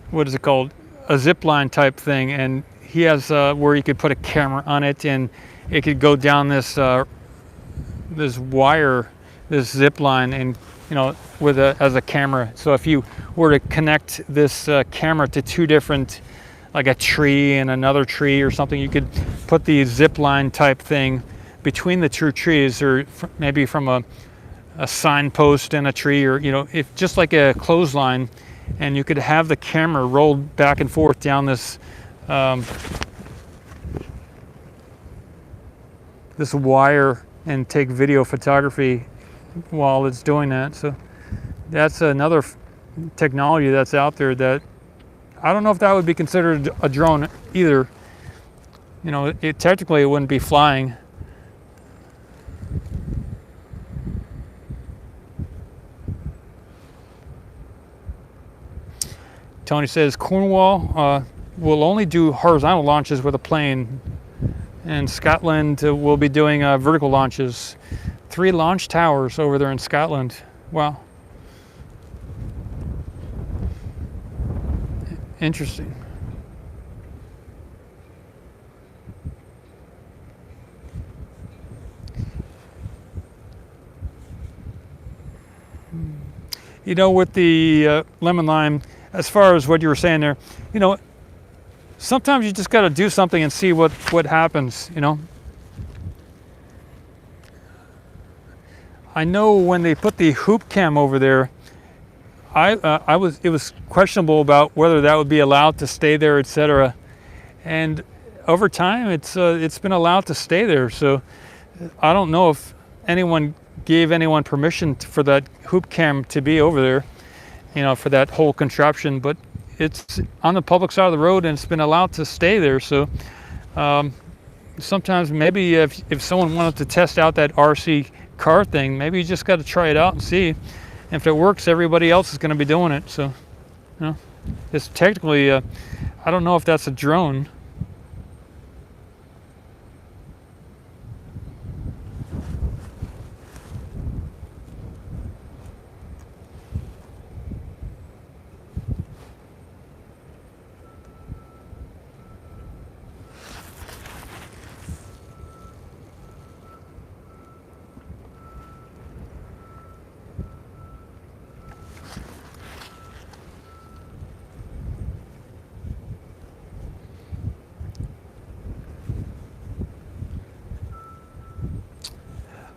what is it called? A zip line type thing, and he has where you could put a camera on it, and it could go down this this wire, this zip line, and you know, with as a camera. So if you were to connect this camera to two different, like a tree and another tree or something, you could put the zip line type thing between the two trees, or maybe from a signpost and a tree, or you know, if just like a clothesline, and you could have the camera rolled back and forth down this this wire and take video photography while it's doing that. So that's another technology that's out there that I don't know if that would be considered a drone either, you know, technically it wouldn't be flying. Tony says Cornwall will only do horizontal launches with a plane, and Scotland will be doing vertical launches. 3 launch towers over there in Scotland. Wow. Interesting. You know, with the lemon lime, as far as what you were saying there, you know, sometimes you just got to do something and see what happens, you know. I know when they put the hoop cam over there, it was questionable about whether that would be allowed to stay there, etc. And over time, it's been allowed to stay there. So I don't know if anyone gave anyone permission for that hoop cam to be over there, you know, for that whole contraption, but it's on the public side of the road and it's been allowed to stay there. So sometimes maybe if someone wanted to test out that RC car thing, maybe you just got to try it out and see. If it works, everybody else is going to be doing it. So, you know, it's technically, I don't know if that's a drone.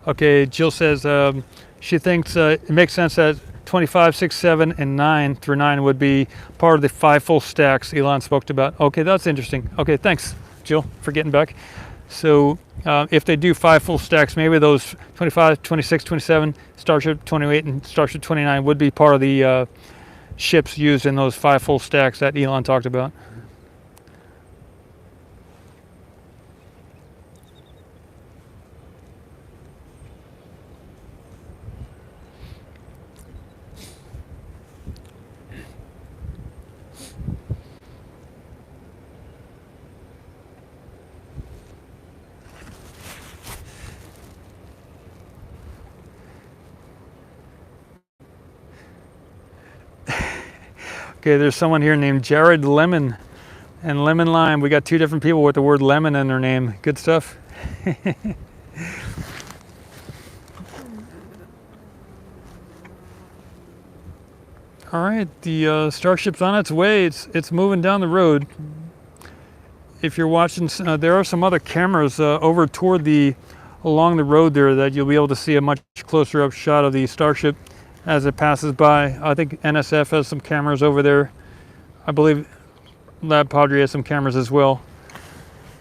Okay, Jill says she thinks it makes sense that 25, 6, 7, and 9 through 9 would be part of the 5 full stacks Elon spoke about. Okay, that's interesting. Okay, thanks, Jill, for getting back. So if they do 5 full stacks, maybe those 25, 26, 27, Starship 28, and Starship 29 would be part of the ships used in those 5 full stacks that Elon talked about. Okay, there's someone here named Jared Lemon and Lemon Lime. We got 2 different people with the word lemon in their name. Good stuff. All right, the Starship's on its way. It's moving down the road. If you're watching, there are some other cameras over toward along the road there that you'll be able to see a much closer up shot of the Starship as it passes by. I think NSF has some cameras over there. I believe Lab Padre has some cameras as well.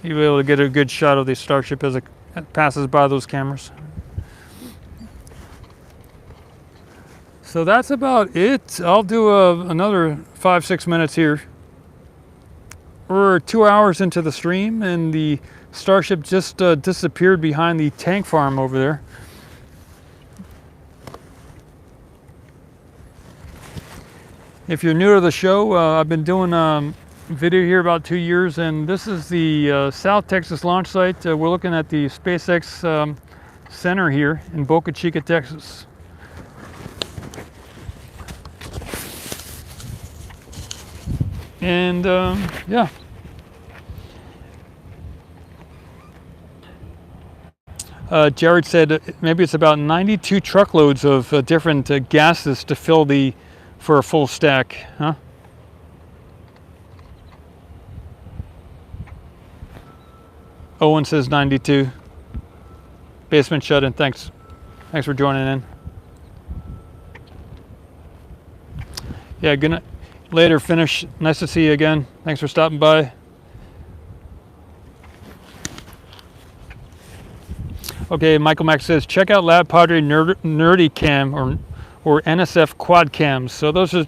You'll be able to get a good shot of the Starship as it passes by those cameras. So that's about it. I'll do another 5-6 minutes here. We're 2 hours into the stream and the Starship just disappeared behind the tank farm over there. If you're new to the show, I've been doing video here about 2 years, and this is the South Texas launch site. We're looking at the SpaceX Center here in Boca Chica, Texas. And yeah. Jared said maybe it's about 92 truckloads of different gases to fill for a full stack, huh? Owen says 92. Basement shut in. Thanks for joining in. Yeah, good night. Later, Finish. Nice to see you again. Thanks for stopping by. Okay, Michael Mack says, check out Lab Padre Nerdy Cam or NSF Quad Cams. So those are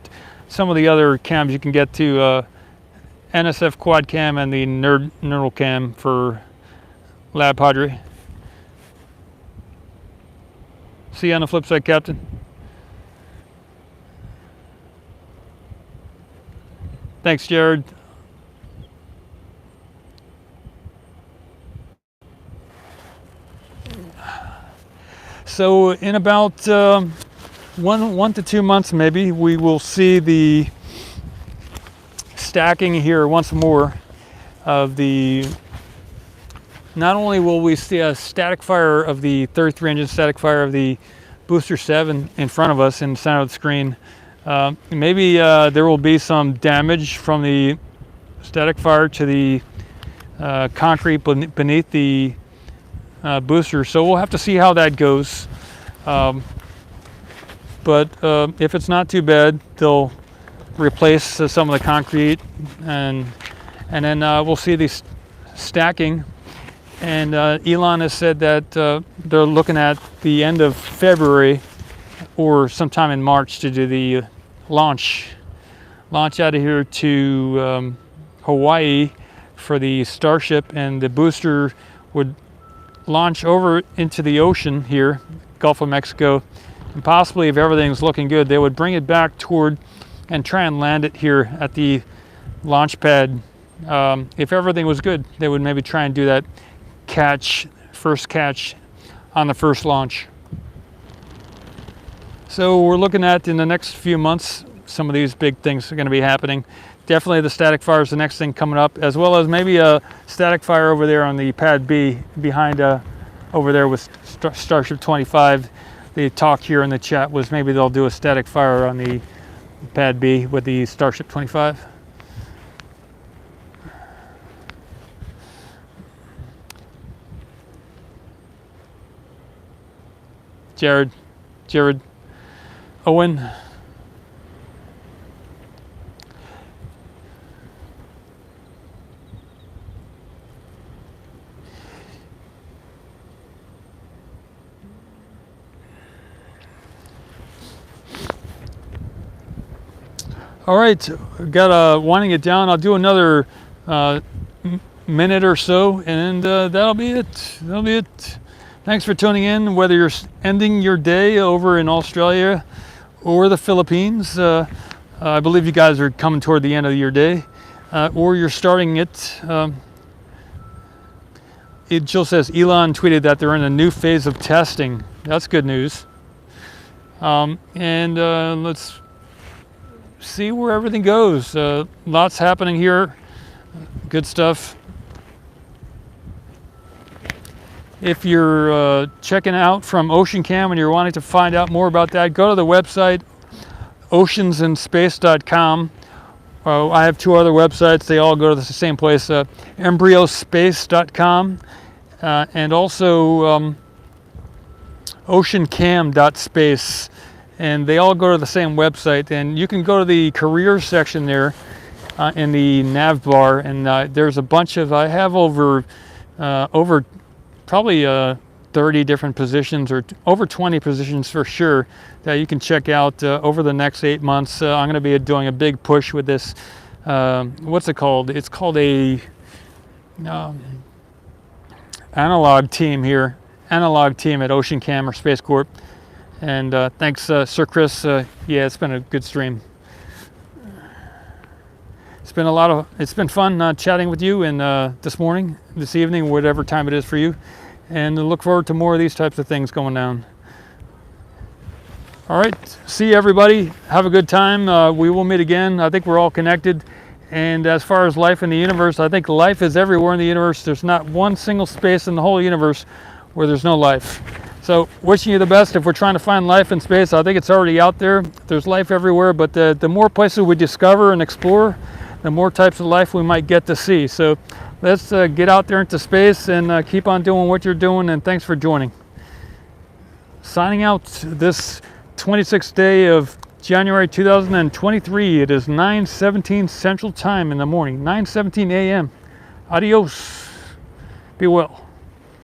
some of the other cams you can get to NSF quad cam and the neural cam for Lab Padre. See you on the flip side, Captain. Thanks, Jared. So in about 1 to 2 months, maybe, we will see the stacking here once more of the. Not only will we see a static fire of the 33 engine static fire of the Booster 7 in front of us in the center of the screen, maybe there will be some damage from the static fire to the concrete beneath the booster. So we'll have to see how that goes. But if it's not too bad, they'll replace some of the concrete, and then we'll see these stacking. And Elon has said that they're looking at the end of February or sometime in March to do the launch out of here to Hawaii for the Starship, and the booster would launch over into the ocean here, Gulf of Mexico, and possibly, if everything's looking good, they would bring it back toward and try and land it here at the launch pad. If everything was good, they would maybe try and do that first catch on the first launch. So we're looking at, in the next few months, some of these big things are going to be happening. Definitely the static fire is the next thing coming up, as well as maybe a static fire over there on the pad B behind over there with Starship 25. The talk here in the chat was maybe they'll do a static fire on the pad B with the Starship 25. Jared, Owen. All right, got winding it down. I'll do another minute or so, and that'll be it. Thanks for tuning in, whether you're ending your day over in Australia or the Philippines. I believe you guys are coming toward the end of your day, or you're starting it. It just says Elon tweeted that they're in a new phase of testing. That's good news. And let's see where everything goes. Lots happening here. Good stuff. If you're checking out from OceanCam and you're wanting to find out more about that, go to the website oceansandspace.com. I have 2 other websites. They all go to the same place, embryospace.com and also oceancam.space. And they all go to the same website. And you can go to the careers section there in the nav bar. And there's a bunch of, I have over probably 30 different positions, or over 20 positions for sure, that you can check out over the next 8 months. I'm going to be doing a big push with this. What's it called? It's called a analog team here. Analog team at OceanCam or Space Corp. And thanks, Sir Chris. Yeah, it's been a good stream. It's been fun chatting with you, and this morning, this evening, whatever time it is for you. And I look forward to more of these types of things going down. All right, see you, everybody. Have a good time. We will meet again. I think we're all connected. And as far as life in the universe, I think life is everywhere in the universe. There's not one single space in the whole universe where there's no life. So wishing you the best. If we're trying to find life in space, I think it's already out there. There's life everywhere, but the more places we discover and explore, the more types of life we might get to see. So let's get out there into space and keep on doing what you're doing, and thanks for joining. Signing out this 26th day of January 2023. It is 9:17 Central Time in the morning, 9:17 a.m. Adios. Be well.